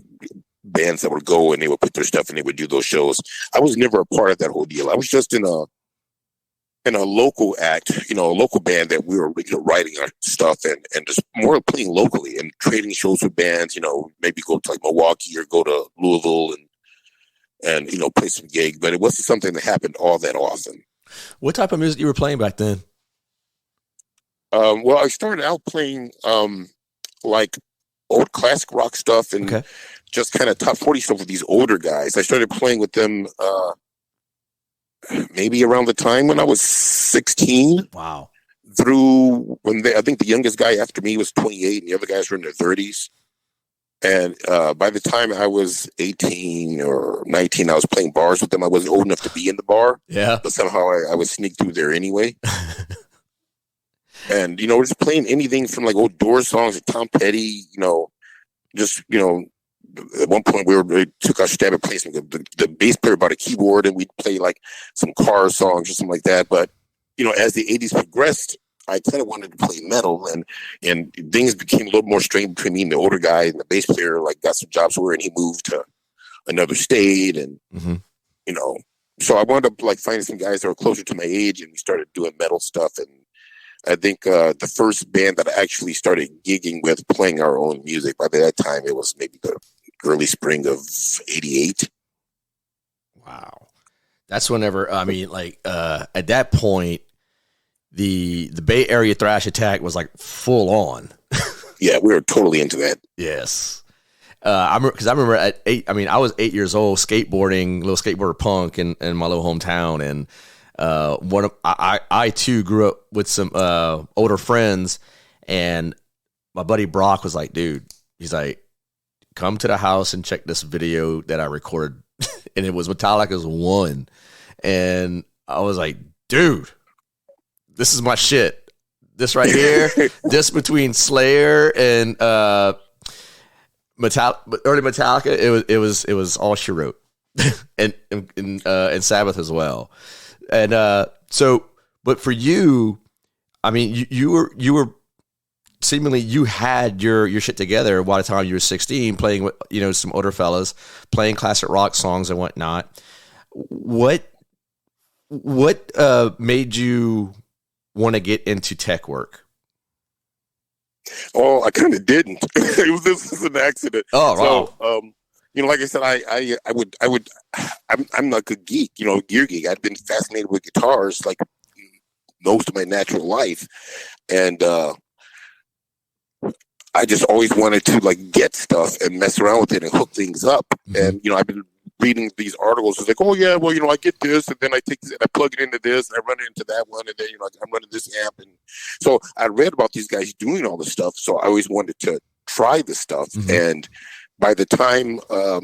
bands that would go and they would put their stuff and they would do those shows. I was never a part of that whole deal. I was just in a local act, a local band that we were writing our stuff and just more playing locally and trading shows with bands. Maybe go to like Milwaukee or go to Louisville and play some gigs. But it wasn't something that happened all that often. What type of music you were playing back then? Well, I started out playing like old classic rock stuff and just kind of top 40 stuff with these older guys. I started playing with them maybe around the time when I was 16. Wow. Through I think the youngest guy after me was 28 and the other guys were in their 30s. And by the time I was 18 or 19, I was playing bars with them. I wasn't old enough to be in the bar. Yeah. But somehow I would sneak through there anyway. And, we're just playing anything from like old Doors songs to Tom Petty, just, at one point we took our stab at playing the bass player bought a keyboard and we'd play like some Cars songs or something like that. But, as the 80s progressed, I kind of wanted to play metal and things became a little more strained between me and the older guy, and the bass player like got some jobs where and he moved to another state and, mm-hmm. So I wound up like finding some guys that were closer to my age and we started doing metal stuff. And I think the first band that I actually started gigging with playing our own music, by that time, it was maybe the early spring of 88. Wow. That's whenever, at that point, the Bay Area thrash attack was like full on. Yeah, we were totally into that. Yes. I remember at 8, I was 8 years old skateboarding, little skateboarder punk in my little hometown. And I too grew up with some older friends, and my buddy Brock was like, dude, he's like, come to the house and check this video that I recorded. And it was Metallica's One. And I was like, dude, this is my shit. This right here, this between Slayer and early Metallica, it was all she wrote. and Sabbath as well. And but for you, you were seemingly you had your shit together by the time you were 16, playing with some older fellas, playing classic rock songs and whatnot. What made you want to get into tech work? Oh, I kind of didn't. This is an accident. Oh, wow. So, like I said, I'm like a geek, gear geek. I've been fascinated with guitars like most of my natural life, and I just always wanted to like get stuff and mess around with it and hook things up. And I've been reading these articles. It's like, oh yeah, well, I get this, and then I take this and I plug it into this, and I run it into that one, and then I'm running this amp, and so I read about these guys doing all this stuff. So I always wanted to try this stuff, and by the time I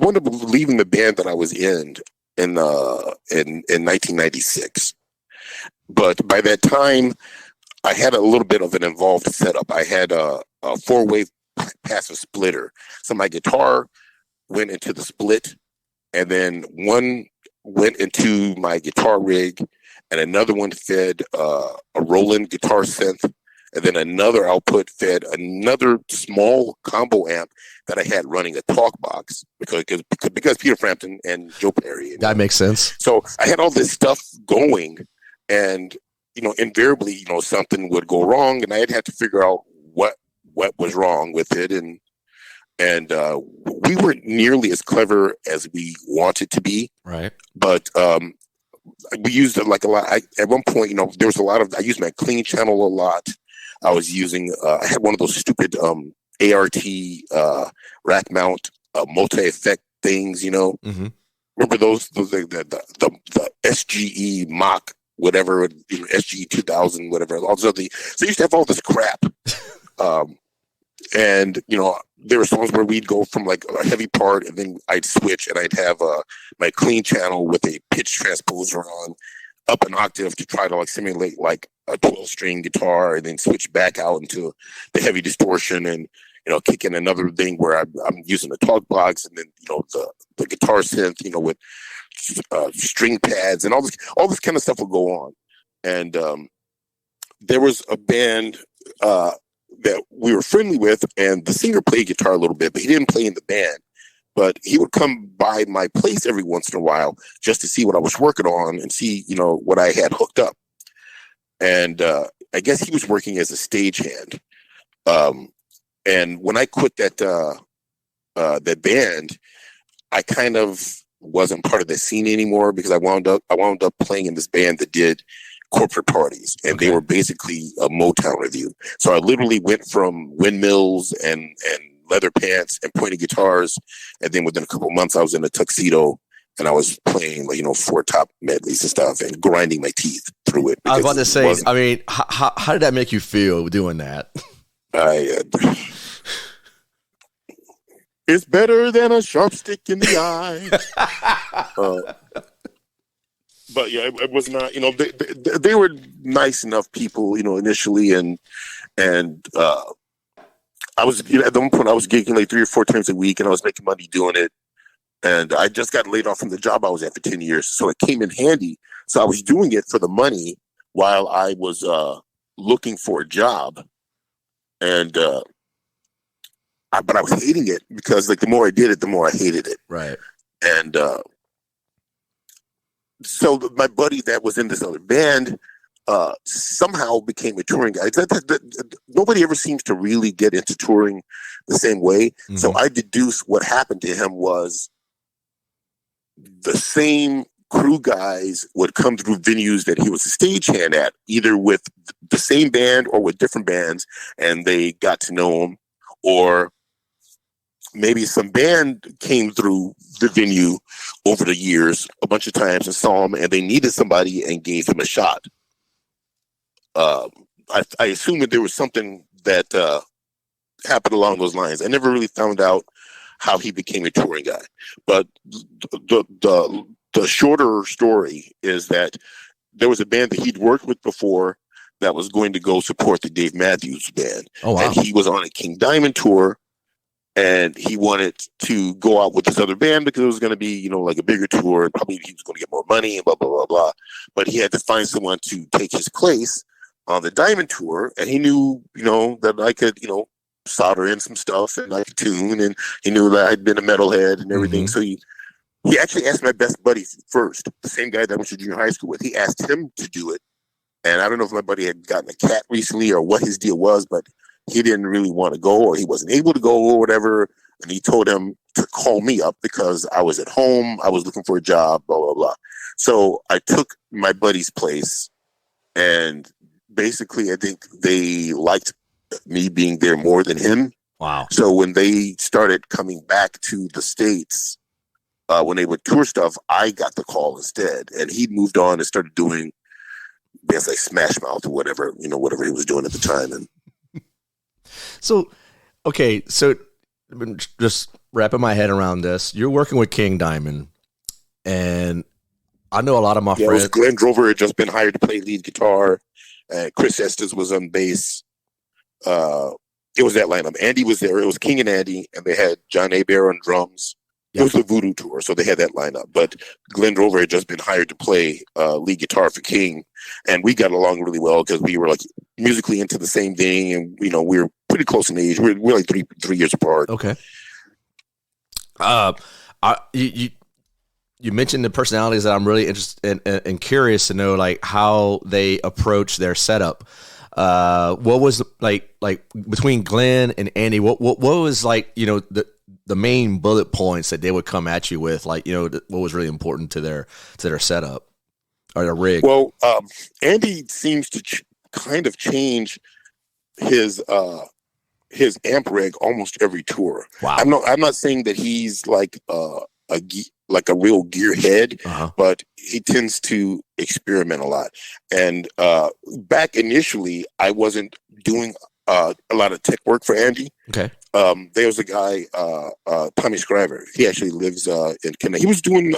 wound up leaving the band that I was in 1996, but by that time I had a little bit of an involved setup. I had a 4-way passive splitter, so my guitar went into the split, and then one went into my guitar rig, and another one fed a Roland guitar synth, and then another output fed another small combo amp that I had running a talk box because Peter Frampton and Joe Perry. That makes sense. So I had all this stuff going, and invariably, something would go wrong, and I'd have to figure out what was wrong with it, and we weren't nearly as clever as we wanted to be. Right. But we used it like a lot. At one point, there was a lot of, I used my clean channel a lot. I was using, I had one of those stupid ART rack mount multi-effect things, Remember those the SGE Mach, whatever, SGE 2000, whatever. All those other, so I used to have all this crap. And, there were songs where we'd go from like a heavy part, and then I'd switch, and I'd have my clean channel with a pitch transposer on up an octave to try to like simulate like a 12-string guitar, and then switch back out into the heavy distortion, and kick in another thing where I'm using the talk box, and then the guitar synth, with string pads and all this kind of stuff will go on. And there was a band that we were friendly with, and the singer played guitar a little bit, but he didn't play in the band. But he would come by my place every once in a while just to see what I was working on and see, what I had hooked up. And I guess he was working as a stagehand. And when I quit that band, I kind of wasn't part of the scene anymore, because I wound up playing in this band that did corporate parties, and they were basically a Motown review. So I literally went from windmills and leather pants and pointy guitars, and then within a couple of months I was in a tuxedo, and I was playing like 4-top medleys and stuff, and grinding my teeth through it. I was about to say, I mean, how did that make you feel doing that? It's better than a sharp stick in the eye. But yeah, it was not, they were nice enough people, initially. And I was, at one point I was gigging like 3 or 4 times a week, and I was making money doing it. And I just got laid off from the job I was at for 10 years. So it came in handy. So I was doing it for the money while I was looking for a job. And, but I was hating it, because like the more I did it, the more I hated it. Right. And, so my buddy that was in this other band somehow became a touring guy. Nobody ever seems to really get into touring the same way. Mm-hmm. So I deduce what happened to him was the same crew guys would come through venues that he was a stagehand at, either with the same band or with different bands, and they got to know him. Or maybe some band came through the venue over the years a bunch of times and saw him, and they needed somebody and gave him a shot. I assume that there was something that happened along those lines. I never really found out how he became a touring guy. But the shorter story is that there was a band that he'd worked with before that was going to go support the Dave Matthews Band. Oh, wow. And he was on a King Diamond tour, and he wanted to go out with this other band because it was going to be, like a bigger tour, and probably he was going to get more money and blah, blah, blah, blah. But he had to find someone to take his place on the Diamond tour. And he knew, that I could, solder in some stuff, and I could tune, and he knew that I'd been a metalhead and everything. Mm-hmm. So he actually asked my best buddy first, the same guy that I went to junior high school with. He asked him to do it. And I don't know if my buddy had gotten a cat recently or what his deal was, but he didn't really want to go, or he wasn't able to go or whatever. And he told him to call me up because I was at home. I was looking for a job, blah, blah, blah. So I took my buddy's place, and basically I think they liked me being there more than him. Wow. So when they started coming back to the States, when they would tour stuff, I got the call instead. And he moved on and started doing bands like Smash Mouth or whatever, whatever he was doing at the time. And so, okay, so just wrapping my head around this, you're working with King Diamond, and I know a lot of my friends. Glenn Drover had just been hired to play lead guitar. Chris Estes was on bass. It was that lineup. Andy was there. It was King and Andy, and they had John Hebert on drums. Yep. It was the Voodoo tour, so they had that lineup. But Glenn Drover had just been hired to play lead guitar for King, and we got along really well because we were like musically into the same thing, and we were pretty close in age. We're like three years apart. Okay. You mentioned the personalities that I'm really interested in and curious to know, like how they approach their setup. What was like between Glenn and Andy? What was like the main bullet points that they would come at you with? Like what was really important to their setup or their rig? Well, Andy seems to kind of change his amp rig almost every tour. Wow. I'm not saying that he's like a real gearhead, but he tends to experiment a lot. And back initially, I wasn't doing a lot of tech work for Andy. Okay. There was a guy, Tommy Scriver. He actually lives in Connecticut. He was doing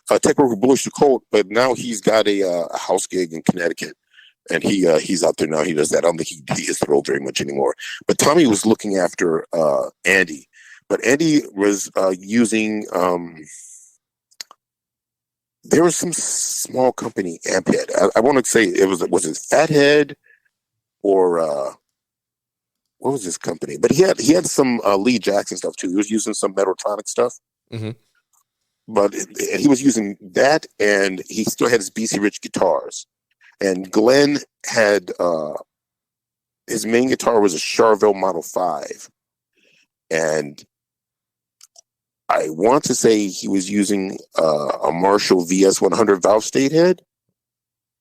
tech work with Bullish the Colt, but now he's got a house gig in Connecticut. And he's out there now. He does that. I don't think he hits the road very much anymore. But Tommy was looking after Andy. But Andy was using, there was some small company, Amphead. I want to say was it Fathead or what was this company? But he had some Lee Jackson stuff too. He was using some Metaltronic stuff. Mm-hmm. But he was using that, and he still had his BC Rich guitars. And Glenn had his main guitar was a Charvel Model 5. And I want to say he was using a Marshall VS100 valve state head.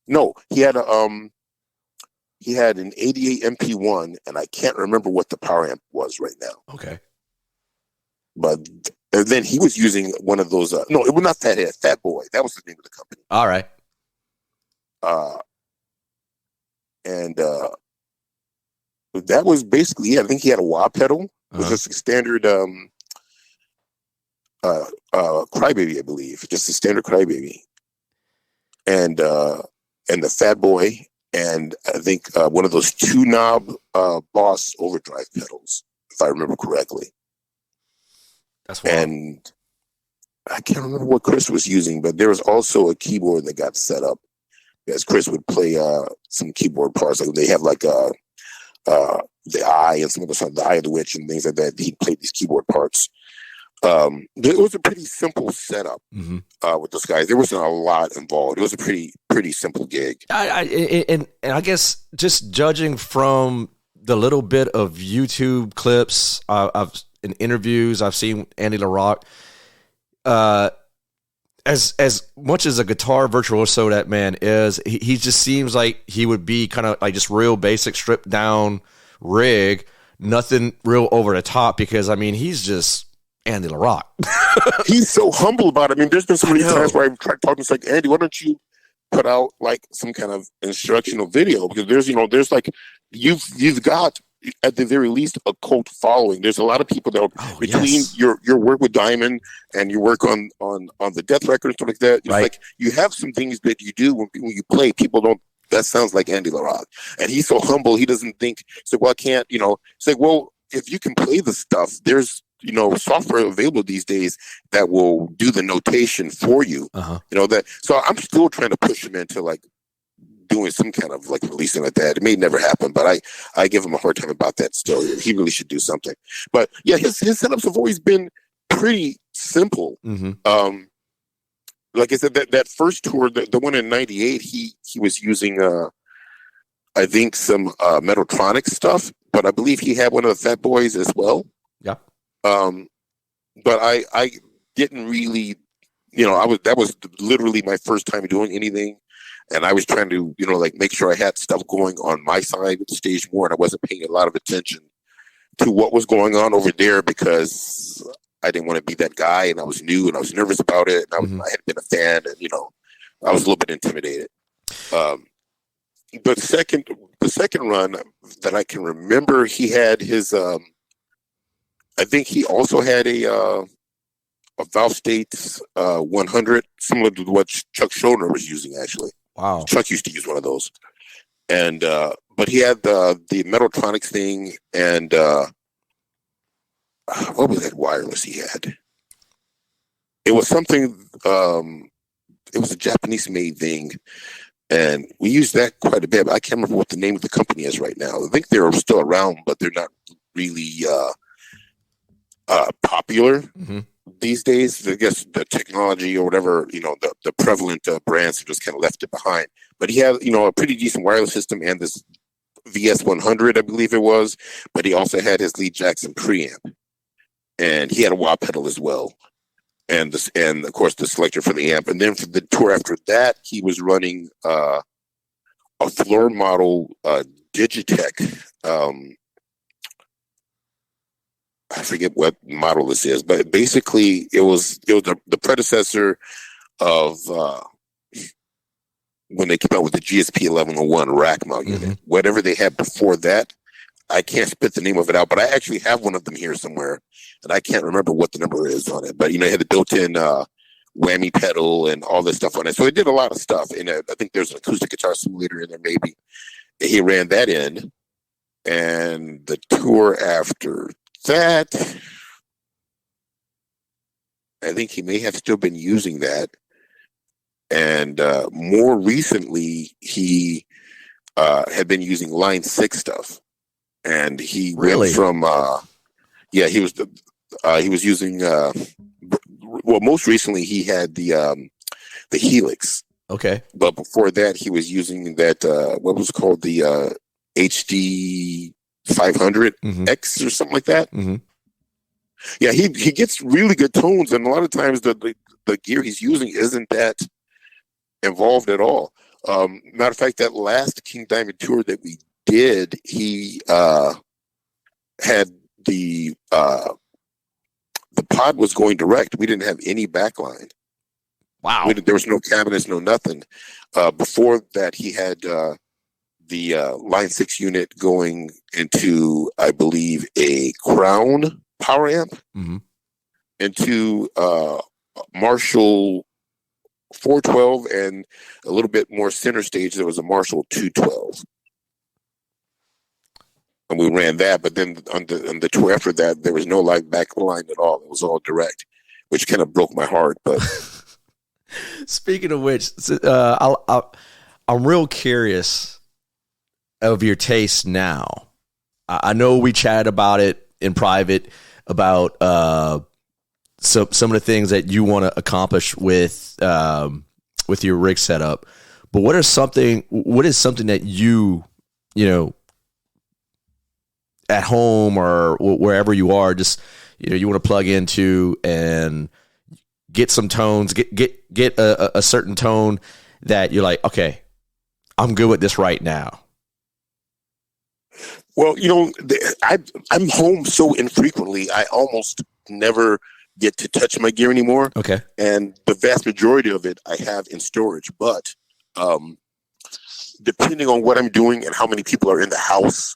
No, he had an 88 MP1, and I can't remember what the power amp was right now. Okay. But then he was using one of those. No, it was not Fathead. Fat Boy. That was the name of the company. All right. And that was basically, I think he had a wah pedal. It was just a standard Crybaby, I believe. Just a standard Crybaby. And the Fat Boy, and I think one of those 2-knob Boss overdrive pedals, if I remember correctly. That's wild. And I can't remember what Chris was using, but there was also a keyboard that got set up as Chris would play some keyboard parts. Like they have like the Eye and some of the Eye of the Witch and things like that. He played these keyboard parts. It was a pretty simple setup with those guys. There wasn't a lot involved. It was a pretty simple gig. And I guess just judging from the little bit of YouTube clips in interviews I've seen Andy LaRocque, as much as a guitar virtuoso that man is, he just seems like he would be kind of like just real basic, stripped down rig, nothing real over the top, because I mean he's just Andy LaRocque. He's so humble about it. I mean, there's been so many times where I've tried talking. It's like, Andy, why don't you put out like some kind of instructional video? Because there's like you've got at the very least a cult following. There's a lot of people that between your work with Diamond and your work on the Death record and stuff like that. It's like you have some things that you do when you play. People don't. That sounds like Andy LaRocque, and he's so humble. He doesn't think. So well, I can't. It's like, well, if you can play the stuff, there's software available these days that will do the notation for you. So I'm still trying to push him into like doing some kind of like releasing like that. It may never happen, but I give him a hard time about that still. He really should do something. But yeah, his setups have always been pretty simple. like I said, that first tour, the one in '98, he was using I think some Metaltronic stuff, but I believe he had one of the Fat Boys as well. Yeah. But I didn't really, that was literally my first time doing anything, and I was trying to, like make sure I had stuff going on my side of the stage more, and I wasn't paying a lot of attention to what was going on over there because I didn't want to be that guy, and I was new, and I was nervous about it, and I had been a fan, and I was a little bit intimidated. The second run that I can remember, he had his. I think he also had a Valve States 100, similar to what Chuck Schuldiner was using. Actually, wow, Chuck used to use one of those, and but he had the Metaltronics thing, and what was that wireless he had? It was something. It was a Japanese-made thing. And we use that quite a bit. But I can't remember what the name of the company is right now. I think they're still around, but they're not really popular these days. I guess the technology or whatever, the prevalent brands have just kind of left it behind. But he had, a pretty decent wireless system and this VS100, I believe it was. But he also had his Lee Jackson preamp, and he had a wah pedal as well. And of course the selector for the amp. And then for the tour after that, he was running a floor model Digitech. I forget what model this is, but basically it was the predecessor of when they came out with the GSP 1101 rack mount unit. Whatever they had before that, I can't spit the name of it out, but I actually have one of them here somewhere, and I can't remember what the number is on it. But it had the built-in whammy pedal and all this stuff on it, so it did a lot of stuff. And I think there's an acoustic guitar simulator in there, maybe. And he ran that in, and the tour after that, I think he may have still been using that. And more recently, he had been using Line 6 stuff. And he went from, he was using, most recently he had the Helix. Okay. But before that, he was using that, what was called the HD 500X or something like that. Yeah, he gets really good tones, and a lot of times the gear he's using isn't that involved at all. Matter of fact, that last King Diamond tour that we did, he had the pod was going direct. We didn't have any backline. Wow. There was no cabinets, no nothing. Before that, he had the Line 6 unit going into, I believe, a Crown power amp, into Marshall 412, and a little bit more center stage, there was a Marshall 212. And we ran that, but then on the tour after that, there was no back line at all. It was all direct, which kind of broke my heart. But speaking of which, I'm real curious of your taste now. I know we chatted about it in private about some of the things that you want to accomplish with your rig setup, but what is something that you at home or wherever you are, just you want to plug into and get some tones, get a certain tone that you're like, okay, I'm good with this right now? Well, I'm home so infrequently, I almost never get to touch my gear anymore. Okay. And the vast majority of it I have in storage, but depending on what I'm doing and how many people are in the house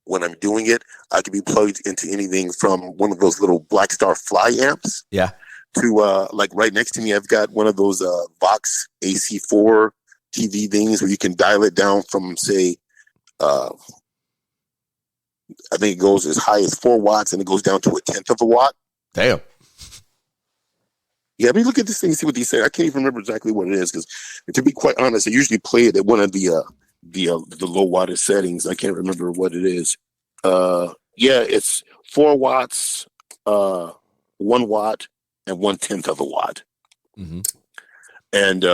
when I'm doing it, I can be plugged into anything from one of those little Black Star Fly amps. Yeah. To like right next to me, I've got one of those Vox AC4 TV things where you can dial it down from, say, I think it goes as high as 4 watts and it goes down to 1/10 of a watt. Damn. Yeah, I mean, look at this thing, see what these say. I can't even remember exactly what it is because, to be quite honest, I usually play it at one of the low wattage settings. I can't remember what it is. Yeah, it's 4 watts, 1 watt, and 1/10 of a watt. And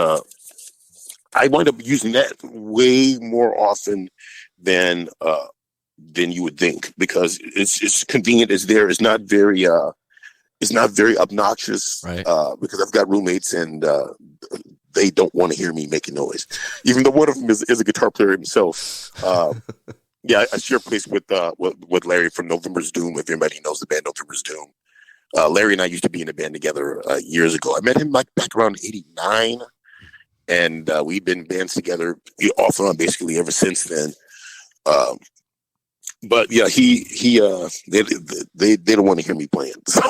I wind up using that way more often than you would think, because it's convenient. It's there. It's not very obnoxious, Right. Because I've got roommates and they don't want to hear me making noise, even though one of them is a guitar player himself. Yeah, I share a place with Larry from November's Doom. If anybody knows the band November's Doom, Larry and I used to be in a band together years ago. I met him back around '89, and we've been bands together off and on basically ever since then. But yeah, they don't want to hear me playing, so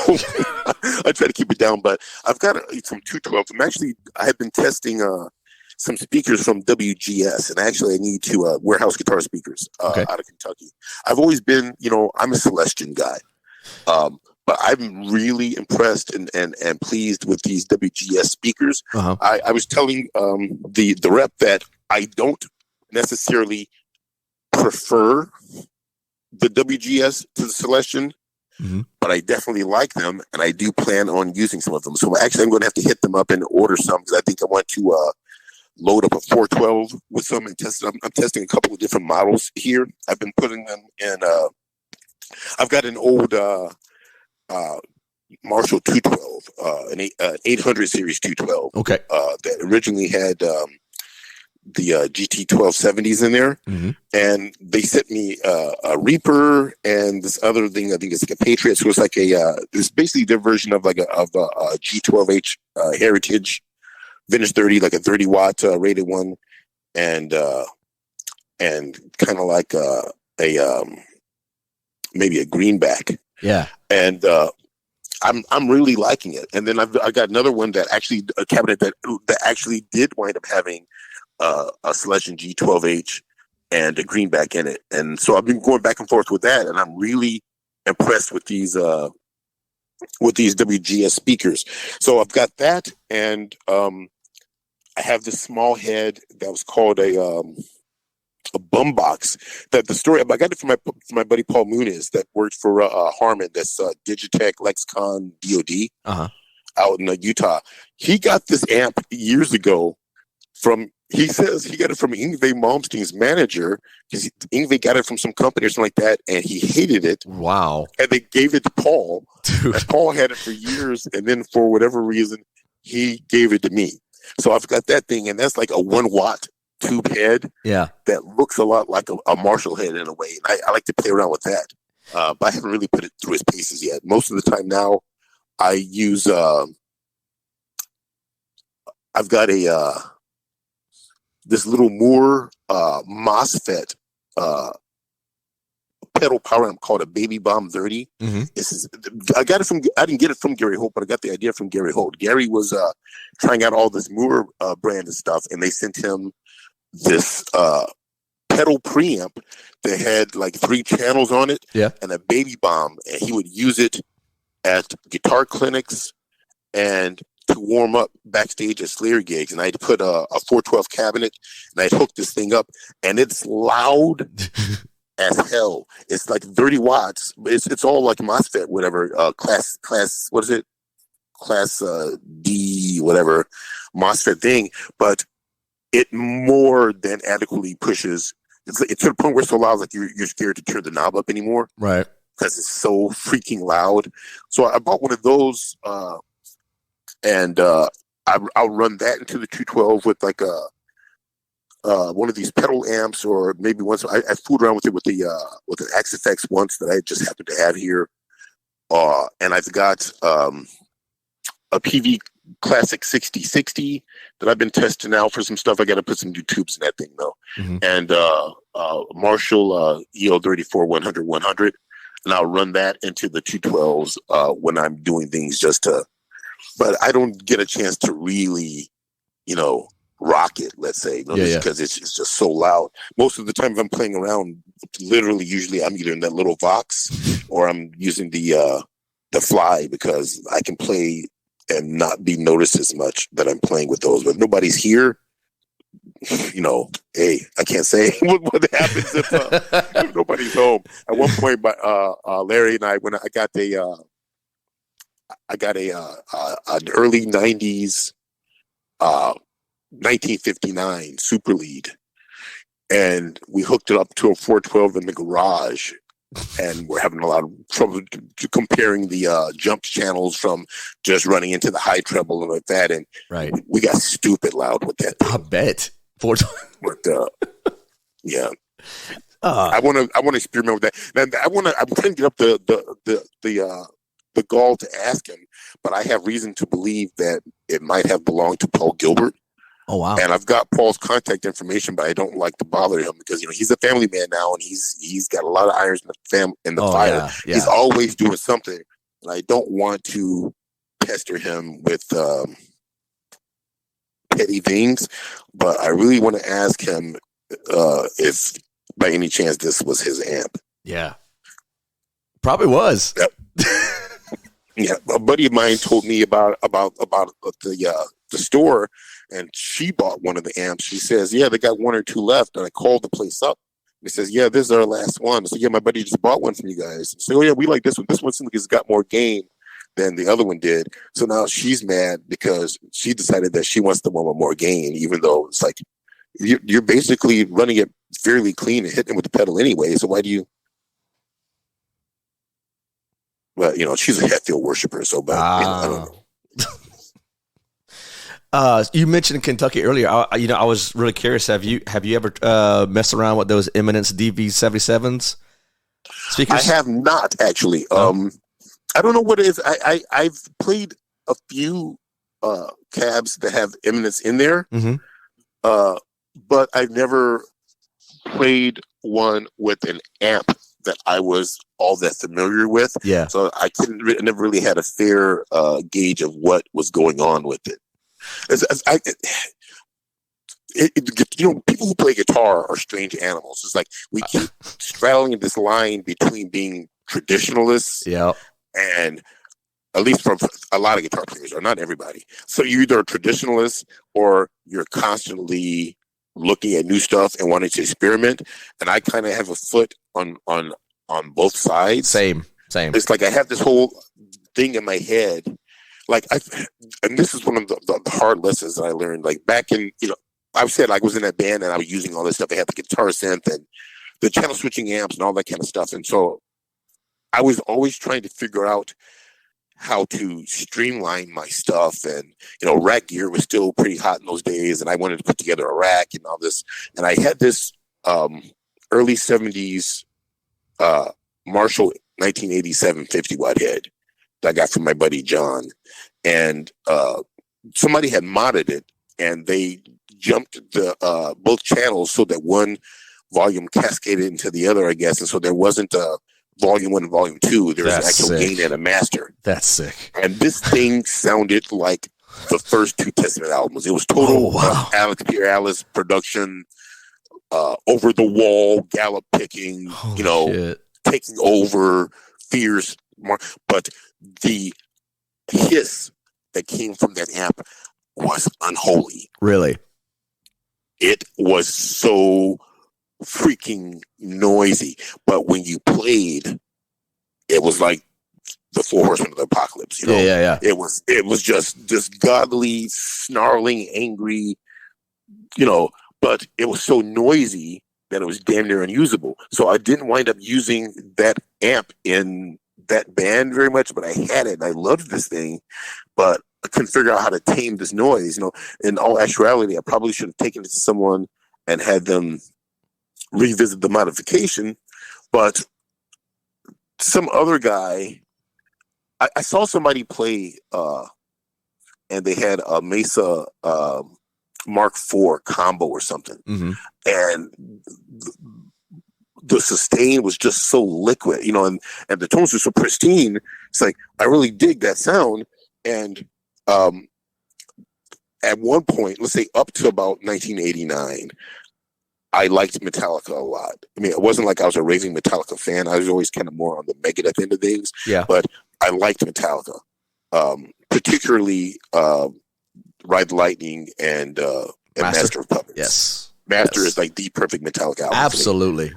I try to keep it down. But I've got some 212. I have been testing some speakers from WGS, and actually I need to Warehouse Guitar Speakers out of Kentucky. I've always been, I'm a Celestion guy, but I'm really impressed and pleased with these WGS speakers. Uh-huh. I was telling the rep that I don't necessarily prefer the WGS to the Celestion, but I definitely like them, and I do plan on using some of them. So actually, I'm going to have to hit them up and order some, because I think I want to load up a 412 with some and test them. I'm testing a couple of different models here. I've been putting them in. I've got an old Marshall 212, an 800 series 212. Okay. That originally had the GT 1270s in there, and they sent me a Reaper and this other thing. I think it's like a Patriot. So it's like it's basically their version of a G12H Heritage Vintage 30, like a 30-watt rated one, and kind of like maybe a greenback. Yeah, and I'm really liking it. And then I got another one that actually, a cabinet that actually did wind up having a Celestion G12H and a greenback in it. And so I've been going back and forth with that, and I'm really impressed with these WGS speakers. So I've got that, and I have this small head that was called a bum box. That the story, I got it from my buddy Paul Muniz that worked for Harman. That's Digitech Lexicon DoD out in Utah. He got this amp years ago he says he got it from Yngwie Malmsteen's manager, because Yngwie got it from some company or something like that, and he hated it. Wow. And they gave it to Paul. Dude. And Paul had it for years, and then for whatever reason, he gave it to me. So I've got that thing, and that's like a 1-watt tube head. Yeah. That looks a lot like a Marshall head in a way. And I like to play around with that. But I haven't really put it through its paces yet. Most of the time now, I use I've got this little Moore MOSFET pedal power amp called a Baby Bomb 30. I didn't get it from Gary Holt, but I got the idea from Gary Holt. Gary was trying out all this Moore brand of stuff, and they sent him this pedal preamp that had like 3 channels on it, and a Baby Bomb, and he would use it at guitar clinics and to warm up backstage at Slayer gigs. And I'd put a 412 cabinet, and I'd hook this thing up, and it's loud as hell. It's like 30 watts. It's all like MOSFET, whatever, class, what is it? Class D, whatever, MOSFET thing. But it more than adequately pushes. It's to the point where it's so loud, like you're scared to turn the knob up anymore. Right. Because it's so freaking loud. So I bought one of those, and I'll run that into the 212 with like one of these pedal amps, or maybe once I fooled around with it with an XFX once that I just happened to have here, and I've got a PV Classic 6060 that I've been testing out for some stuff. I got to put some new tubes in that thing though, and Marshall EL34 100, and I'll run that into the 212s when I'm doing things just to. But I don't get a chance to really, rock it, let's say, because it's just so loud. Most of the time, if I'm playing around, usually I'm either in that little Vox or I'm using the Fly, because I can play and not be noticed as much that I'm playing with those. But if nobody's here, hey, I can't say what happens if nobody's home. At one point, Larry and I, when I got an early 90s 1959 Super Lead, and we hooked it up to a 412 in the garage, and we're having a lot of trouble comparing the jump channels from just running into the high treble and like that, and right, we got stupid loud with that thing. I bet. But yeah. I want to experiment with that. Now, I'm trying to get up the gall to ask him, but I have reason to believe that it might have belonged to Paul Gilbert. Oh wow! And I've got Paul's contact information, but I don't like to bother him because he's a family man now, and he's got a lot of irons in the fire. Yeah. He's always doing something, and I don't want to pester him with petty things. But I really want to ask him if, by any chance, this was his amp. Yeah, probably was. Yep. Yeah, a buddy of mine told me about the store, and she bought one of the amps. She says, "Yeah, they got one or two left." And I called the place up. And he says, "Yeah, this is our last one." So yeah, my buddy just bought one from you guys. So yeah, we like this one. This one seems like it's got more gain than the other one did. So now she's mad because she decided that she wants the one with more gain, even though it's like you're basically running it fairly clean and hitting it with the pedal anyway. So why do you? But she's a Hetfield worshiper, so I don't know. You mentioned Kentucky earlier. I was really curious. Have you ever messed around with those Eminence DV77s speakers? I have not actually. I don't know what it is. I've played a few cabs that have Eminence in there, but I've never played one with an amp that I was all that familiar with. Yeah. So I never really had a fair gauge of what was going on with it. People who play guitar are strange animals. It's like we keep straddling this line between being traditionalists, and at least from a lot of guitar players, or not everybody. So you're either a traditionalist or you're constantly looking at new stuff and wanting to experiment. And I kind of have a foot on both sides. Same. It's like I have this whole thing in my head. Like and this is one of the hard lessons that I learned. Like back in, I said I was in that band and I was using all this stuff. I had the guitar synth and the channel switching amps and all that kind of stuff. And so I was always trying to figure out how to streamline my stuff. And, rack gear was still pretty hot in those days. And I wanted to put together a rack and all this. And I had this early 70s Marshall 1987 50 watt head that I got from my buddy John. And somebody had modded it, and they jumped the both channels so that one volume cascaded into the other, I guess. And so there wasn't a volume 1 and volume 2. There was an actual gain and a master. That's sick. And this thing sounded like the first two Testament albums. It was total Alex Pierre Alice production, over the wall, gallop picking, shit. Taking over, fierce. But the hiss that came from that amp was unholy. Really? It was so freaking noisy. But when you played, it was like the Four Horsemen of the Apocalypse. Yeah. It was just this godly, snarling, angry, but it was so noisy that it was damn near unusable. So I didn't wind up using that amp in that band very much, but I had it and I loved this thing, but I couldn't figure out how to tame this noise. In all actuality, I probably should have taken it to someone and had them revisit the modification. But some other guy, I saw somebody play, and they had a Mesa Mark IV combo or something, and the sustain was just so liquid, and the tones were so pristine. It's like I really dig that sound. And at one point, let's say up to about 1989, I liked Metallica a lot. I mean, it wasn't like I was a raving Metallica fan. I was always kind of more on the Megadeth end of things. Yeah. But I liked Metallica, particularly Ride the Lightning and Master of Puppets. Yes. Master is like the perfect Metallica album. Absolutely.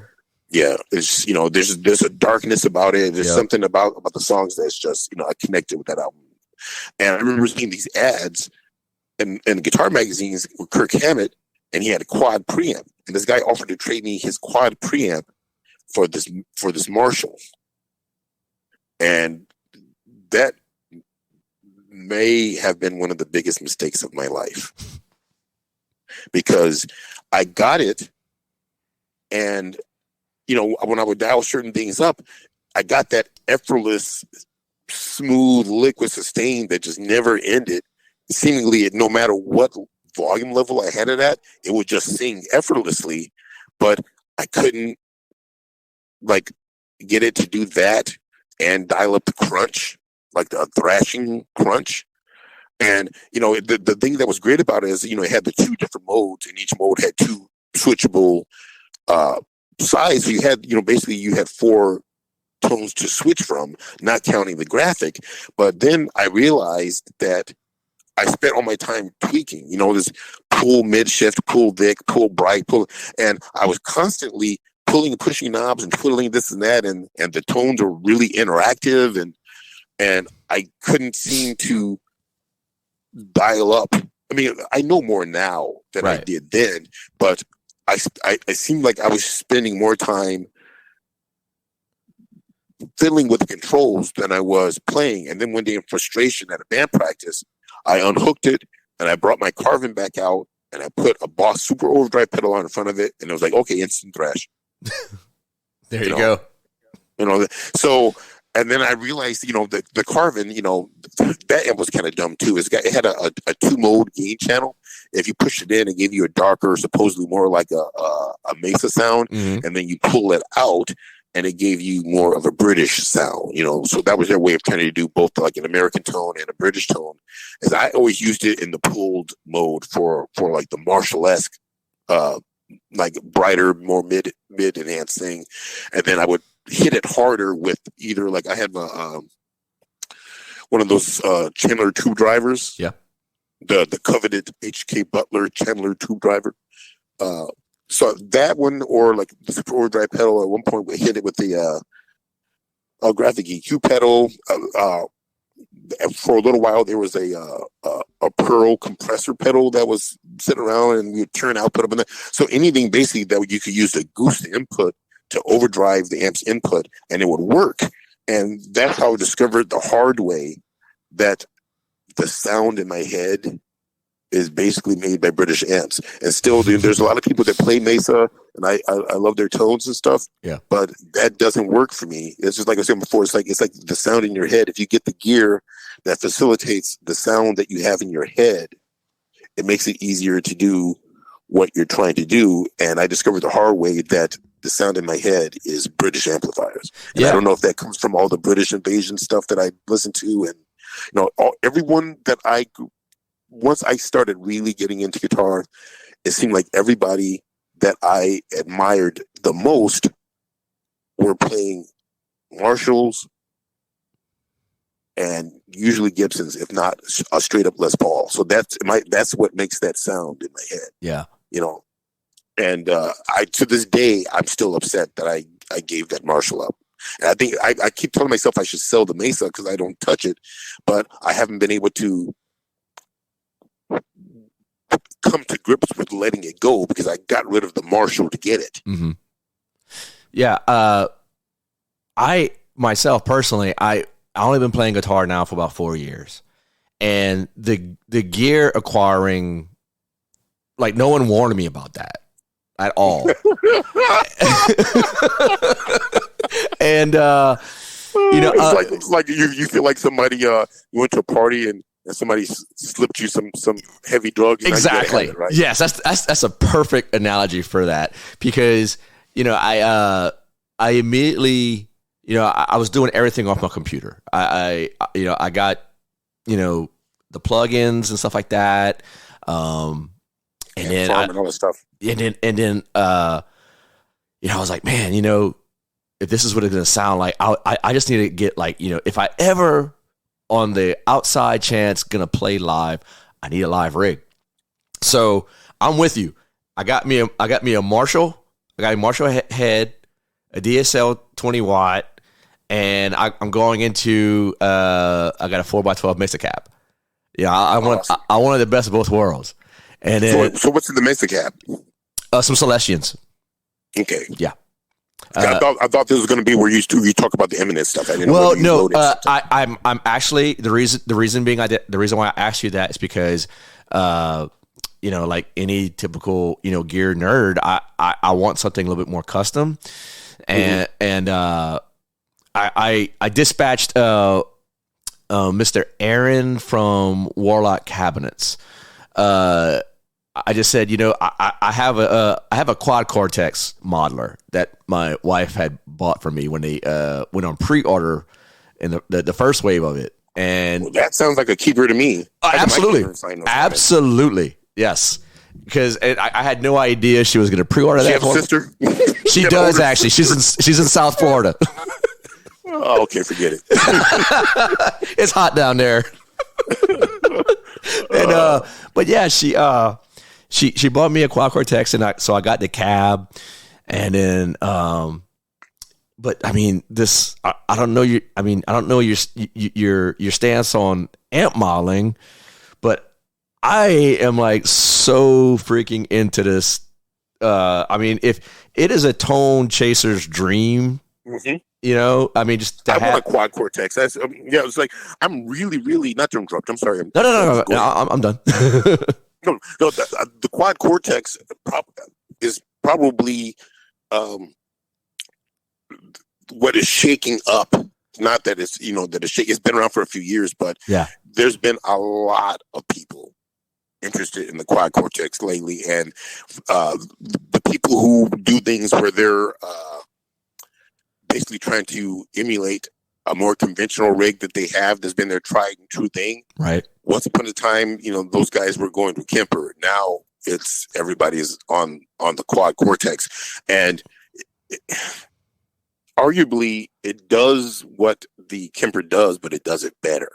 Yeah. It's, there's a darkness about it. There's something about the songs that's just, I connected with that album. And I remember seeing these ads and guitar magazines with Kirk Hammett, and he had a quad preamp. And this guy offered to trade me his quad preamp for this Marshall. And that may have been one of the biggest mistakes of my life, because I got it, and when I would dial certain things up, I got that effortless, smooth, liquid sustain that just never ended. Seemingly, no matter what volume level I had it at, it would just sing effortlessly. But I couldn't get it to do that and dial up the crunch, like the thrashing crunch. And the thing that was great about it is it had the two different modes, and each mode had two switchable sides. So you had basically you had four tones to switch from, not counting the graphic. But then I realized that I spent all my time tweaking, this pull mid shift, pull thick, pull bright, pull, and I was constantly pulling and pushing knobs and twiddling this and that, and the tones were really interactive, and I couldn't seem to dial up. I mean, I know more now than I did then, but I seemed like I was spending more time fiddling with the controls than I was playing. And then one day in frustration at a band practice, I unhooked it and I brought my Carvin back out and I put a Boss Super Overdrive pedal on in front of it, and it was like, okay, instant thrash. There you go. So, and then I realized, the Carvin, that amp was kind of dumb too. It had a two-mode gain channel. If you pushed it in, it gave you a darker, supposedly more like a Mesa sound, and then you pull it out, and it gave you more of a British sound, So that was their way of trying to do both like an American tone and a British tone. As I always used it in the pulled mode for like the Marshall-esque, like brighter, more mid enhanced thing, and then I would hit it harder with either like I had one of those Chandler tube drivers, the coveted HK Butler Chandler tube driver. So that one, or like the Super Overdrive pedal. At one point, we hit it with the graphic EQ pedal. For a little while, there was a Pearl compressor pedal that was sitting around, and we would turn output up in there. So anything basically that you could use to goose the input to overdrive the amp's input, and it would work. And that's how I discovered the hard way that the sound in my head is basically made by British amps. And still, there's a lot of people that play Mesa, and I love their tones and stuff. Yeah. But that doesn't work for me. It's just like I said before. It's like the sound in your head. If you get the gear that facilitates the sound that you have in your head, it makes it easier to do what you're trying to do. And I discovered the hard way that the sound in my head is British amplifiers. And I don't know if that comes from all the British invasion stuff that I listen to, and everyone that once I started really getting into guitar, it seemed like everybody that I admired the most were playing Marshalls and usually Gibsons, if not a straight up Les Paul. So that's what makes that sound in my head. Yeah. And I to this day, I'm still upset that I gave that Marshall up. And I think I keep telling myself I should sell the Mesa because I don't touch it, but I haven't been able to come to grips with letting it go because I got rid of the Marshall to get it. Mm-hmm. Yeah. I myself personally, I only been playing guitar now for about 4 years, and the gear acquiring, like, no one warned me about that at all. And it's like you feel like somebody you went to a party and somebody slipped you some heavy drug. Exactly. Right? Yes, that's a perfect analogy for that, because I immediately I was doing everything off my computer. I got the plugins and stuff like that. And then all that stuff. And then I was like, man, if this is what it's going to sound like, I just need to get if I ever on the outside chance going to play live, I need a live rig. So I'm with you. I got me a Marshall. I got a Marshall head, a DSL 20 watt, and I'm going into I got a 4x12 Mesa cap. Yeah, I want Awesome. I wanted the best of both worlds. And then So what's in the Mesa cab? some Celestians. Okay. Yeah. I thought this was going to be where you talk about the eminent stuff. I didn't know Well, whether you no, loaded something. I'm actually the reason why I asked you that is because like any typical gear nerd, I want something a little bit more custom, and I dispatched Mr. Aaron from Warlock Cabinets. I just said, I have a quad cortex modeler that my wife had bought for me when they went on pre-order in the first wave of it. And Well, that sounds like a keeper to me. Absolutely. Yes. Because I had no idea she was going to pre-order She that. have a sister? She does actually. She's in South Florida. Oh, okay, forget it. It's hot down there. And but yeah, she bought me a quad cortex, and so I got the cab, and then but I mean this I don't know your stance on amp modeling, but I am like so freaking into this. I mean, if it is a tone chaser's dream, I mean, just I want a quad cortex. Yeah, it was like I'm really, really not to interrupt. I'm sorry. No, I'm done. No, the quad cortex is probably what is shaking up. Not that it's that it's shaking. It's been around for a few years, but yeah, there's been a lot of people interested in the quad cortex lately, and the people who do things where they're basically trying to emulate a more conventional rig that they have that's been their tried and true thing. Right. Once upon a time, those guys were going to Kemper. Now it's everybody is on the quad cortex, and arguably it does what the Kemper does, but it does it better.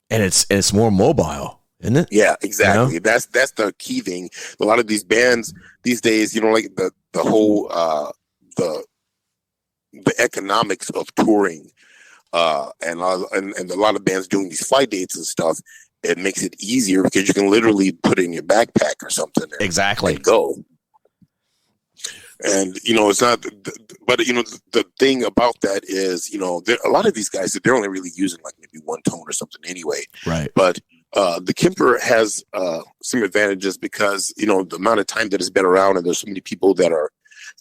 And it's more mobile, isn't it? Yeah, exactly. That's the key thing. A lot of these bands these days, like the whole the economics of touring, and a lot of bands doing these flight dates and stuff. It makes it easier because you can literally put it in your backpack or something. Exactly. And go. And it's not, but the thing about that is, a lot of these guys, they're only really using like maybe one tone or something anyway. Right. But the Kemper has some advantages because the amount of time that it's been around, and there's so many people that are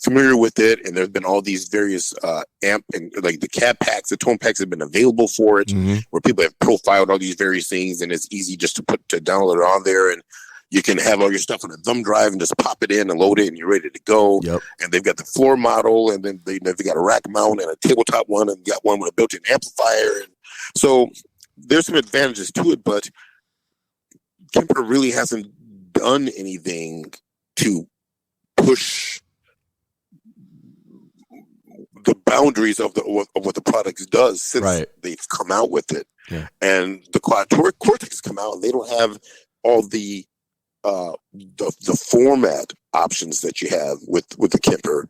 familiar with it, and there's been all these various amp and like the cab packs, the tone packs have been available for it, where people have profiled all these various things, and it's easy just to download it on there, and you can have all your stuff on a thumb drive and just pop it in and load it, and you're ready to go. Yep. And they've got the floor model, and then they've got a rack mount and a tabletop one, and got one with a built-in amplifier. And so there's some advantages to it, but Kemper really hasn't done anything to push the boundaries of what the product does since they've come out with it. Yeah. And the quad cortex come out, and they don't have all the format options that you have with the Kemper,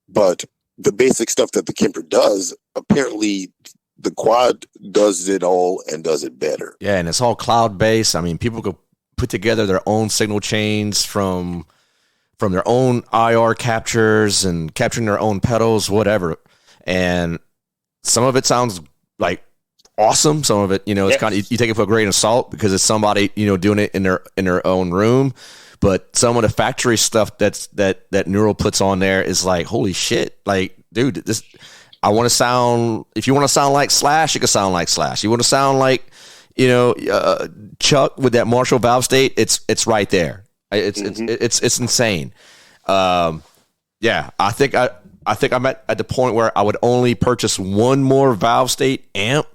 but the basic stuff that the Kemper does, apparently the quad does it all and does it better. Yeah, and it's all cloud based. I mean, people could put together their own signal chains from their own IR captures and capturing their own pedals, whatever. And some of it sounds like awesome. Some of it, it's kind of, you take it for a grain of salt because it's somebody, doing it in their own room. But some of the factory stuff that Neural puts on there is like, holy shit. Like, dude, this, I want to sound, if you want to sound like Slash, you can sound like Slash. You want to sound like, Chuck with that Marshall valve state, it's right there. It's insane. Yeah, I think I'm at the point where I would only purchase one more valve state amp,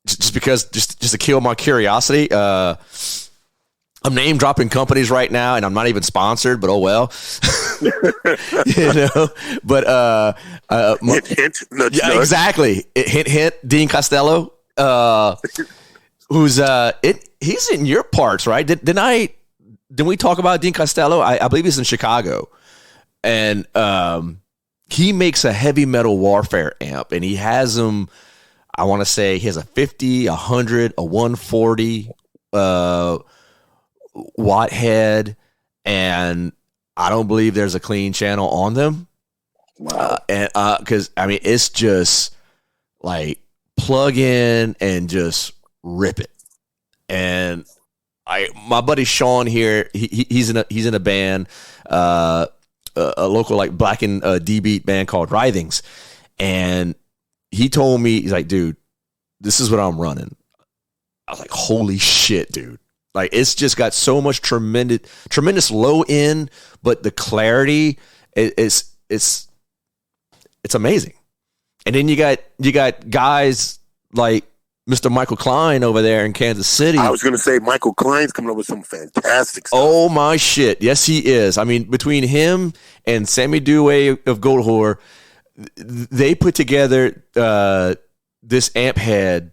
just because just to kill my curiosity. I'm name dropping companies right now, and I'm not even sponsored, but oh well. But hint, nudge, yeah, nudge. Exactly. Hint. Dean Costello, who's he's in your parts, right? Didn't we talk about Dean Costello? I believe he's in Chicago, and he makes a heavy metal warfare amp, and he has them. I want to say he has a 50, 100, a 140 watt head, and I don't believe there's a clean channel on them. Wow. And because I mean, it's just like plug in and just rip it. And my buddy Sean here, he's in a band, a local like black and D beat band called Writhings, and he told me, he's like, dude, this is what I'm running. I was like, holy shit, dude. Like, it's just got so much tremendous low end, but the clarity it's amazing. And then you got guys like Mr. Michael Klein over there in Kansas City. I was going to say Michael Klein's coming up with some fantastic stuff. Oh my shit. Yes, he is. I mean, between him and Sammy Dewey of Goatwhore, they put together this amp head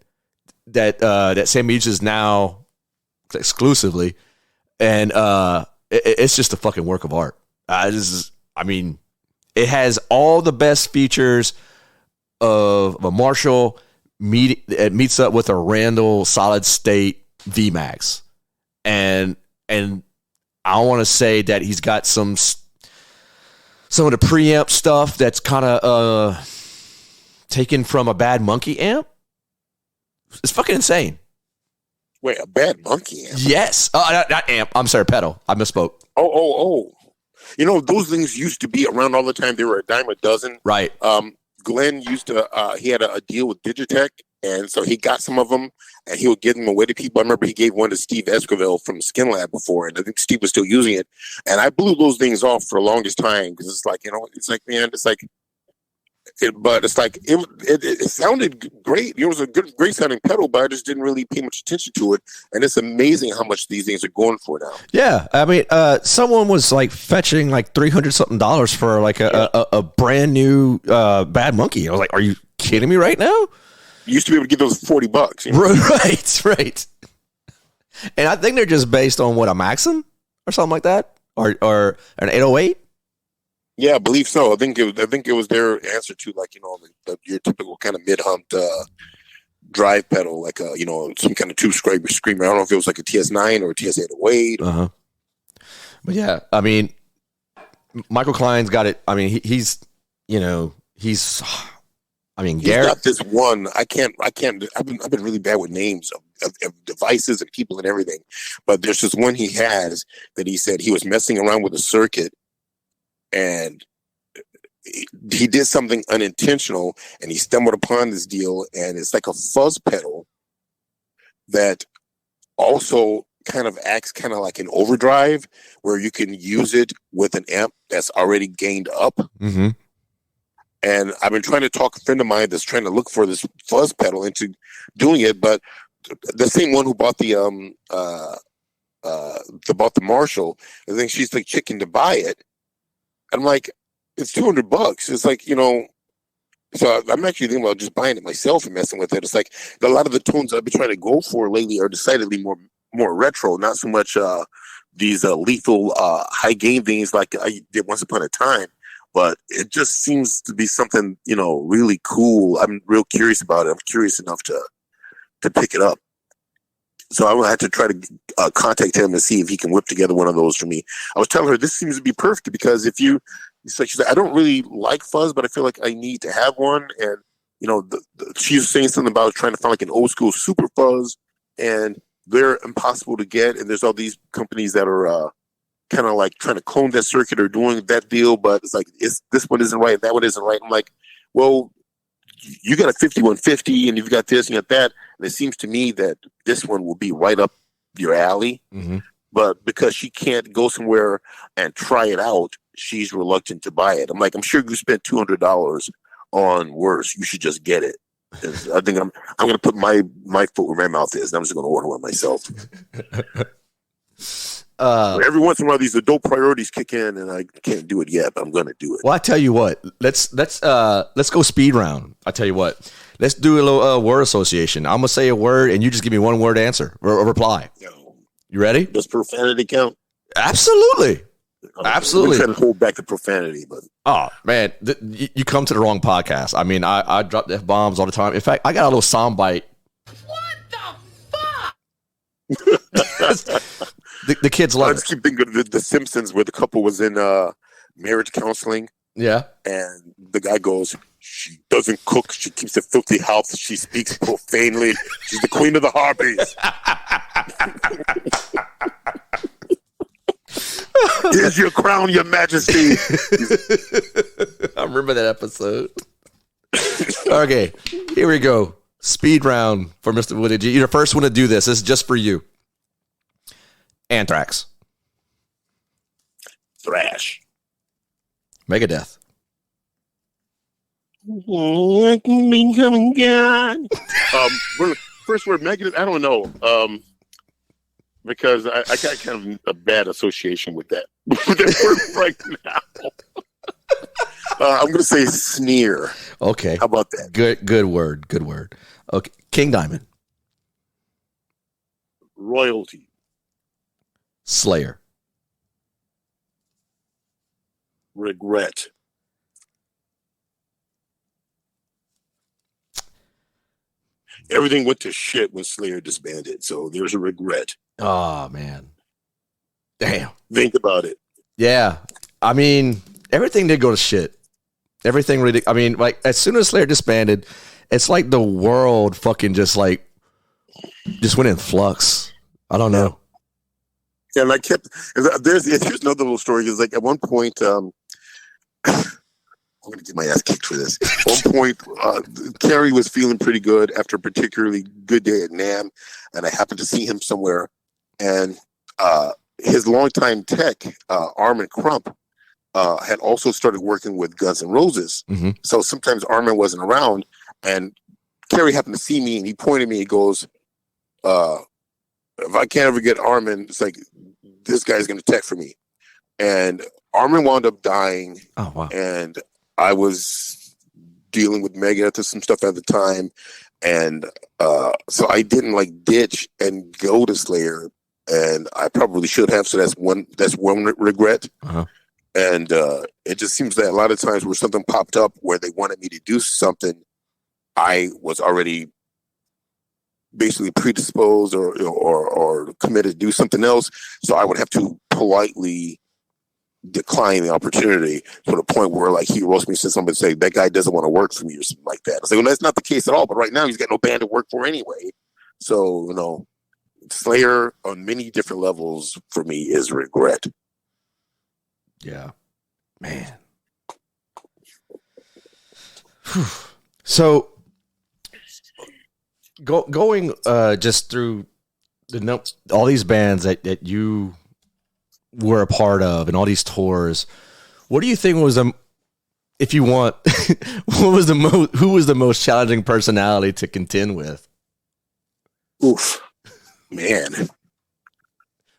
that Sammy uses now exclusively, and it's just a fucking work of art. It has all the best features of a Marshall. It meets up with a Randall solid state VMAX, and I want to say that he's got some of the preamp stuff that's kind of taken from a Bad Monkey amp. It's fucking insane. Wait, a Bad Monkey amp? Yes. Not amp. I'm sorry, pedal. I misspoke. Oh. You know, those things used to be around all the time. They were a dime a dozen. Right. Glenn used to, he had a deal with Digitech, and so he got some of them, and he would give them away to people. I remember he gave one to Steve Esquivel from Skin Lab before, and I think Steve was still using it. And I blew those things off for the longest time, because it's like, it sounded great. It was a great sounding pedal, but I just didn't really pay much attention to it. And it's amazing how much these things are going for now. Yeah, I mean, someone was like fetching like $300 something for like a brand new Bad Monkey. I was like, are you kidding me right now? You used to be able to get those for $40. You know? Right. And I think they're just based on what, a Maxim or something like that, or an 808. Yeah, I believe so. I think it was their answer to, like, you know, your typical kind of mid-humped drive pedal, like some kind of tube screamer. I don't know if it was like a TS9 or a TS808. But yeah, I mean, Michael Klein's got it. I mean, he's Garrett got this one. I can't. I've been really bad with names of devices and people and everything. But there's this one he has that he said he was messing around with a circuit, and he did something unintentional, and he stumbled upon this deal, and it's like a fuzz pedal that also kind of acts kind of like an overdrive, where you can use it with an amp that's already gained up. Mm-hmm. And I've been trying to talk a friend of mine that's trying to look for this fuzz pedal into doing it, but the same one who bought the Marshall, I think she's like chicken to buy it. I'm like, it's $200. It's like, so I'm actually thinking about just buying it myself and messing with it. It's like a lot of the tones I've been trying to go for lately are decidedly more retro, not so much these lethal high gain things like I did once upon a time. But it just seems to be something, really cool. I'm real curious about it. I'm curious enough to pick it up. So I will have to try to contact him and see if he can whip together one of those for me. I was telling her this seems to be perfect because she's like, I don't really like fuzz, but I feel like I need to have one. And, she was saying something about trying to find like an old school super fuzz, and they're impossible to get. And there's all these companies that are kind of like trying to clone that circuit or doing that deal, but it's like, this one isn't right, that one isn't right. I'm like, well, you got a 5150 and you've got this and you got that, and it seems to me that this one will be right up your alley. Mm-hmm. But because she can't go somewhere and try it out, she's reluctant to buy it. I'm like, I'm sure you spent $200 on worse, you should just get it. I think I'm going to put my foot where my mouth is, and I'm just going to order one myself. Every once in a while, these adult priorities kick in, and I can't do it yet, but I'm going to do it. Well, I tell you what, let's go speed round. I tell you what, let's do a little word association. I'm gonna say a word, and you just give me one word answer or reply. No. You ready? Does profanity count? Absolutely. Absolutely. I'm trying to hold back the profanity, but oh man, you come to the wrong podcast. I mean, I drop F bombs all the time. In fact, I got a little soundbite. What the fuck? the kids love it. I just keep thinking of the Simpsons, where the couple was in marriage counseling. Yeah, and the guy goes, "She doesn't cook. She keeps a filthy house. She speaks profanely. She's the queen of the harpies." Here's your crown, your majesty. I remember that episode. Okay, here we go. Speed round for Mr. Willie Gee. You're the first one to do this. This is just for you. Anthrax. Thrash. Megadeth. Becoming God. First word, Megadeth. I don't know. Because I got kind of a bad association with that. That word right now. I'm going to say sneer. Okay. How about that? Good word. Good word. Okay. King Diamond. Royalty. Slayer. Regret. Everything went to shit when Slayer disbanded, so there's a regret. Oh, man. Damn. Think about it. Yeah. I mean, everything did go to shit. Everything really, I mean, like, as soon as Slayer disbanded, it's like the world fucking just went in flux. I don't know. Yeah, and I kept, here's another little story, because like at one point, I'm going to get my ass kicked for this. At one point, Kerry was feeling pretty good after a particularly good day at NAMM, and I happened to see him somewhere, and his longtime tech, Armin Crump, had also started working with Guns N' Roses. Mm-hmm. So sometimes Armin wasn't around, and Kerry happened to see me, and he pointed at me, he goes, if I can't ever get Armin, it's like, this guy's going to tech for me. And Armin wound up dying. Oh, wow. And I was dealing with Megadeth and some stuff at the time. And so I didn't ditch and go to Slayer. And I probably should have. So that's one regret. Uh-huh. And it just seems that a lot of times where something popped up where they wanted me to do something, I was already basically predisposed or committed to do something else. So I would have to politely decline the opportunity to the point where he roast me, said something, say that guy doesn't want to work for me or something like that. I was like, well, that's not the case at all. But right now he's got no band to work for anyway. So, Slayer on many different levels for me is regret. Yeah, man. So going just through all these bands that you were a part of and all these tours, what do you think was if you want, who was the most challenging personality to contend with? Oof, man,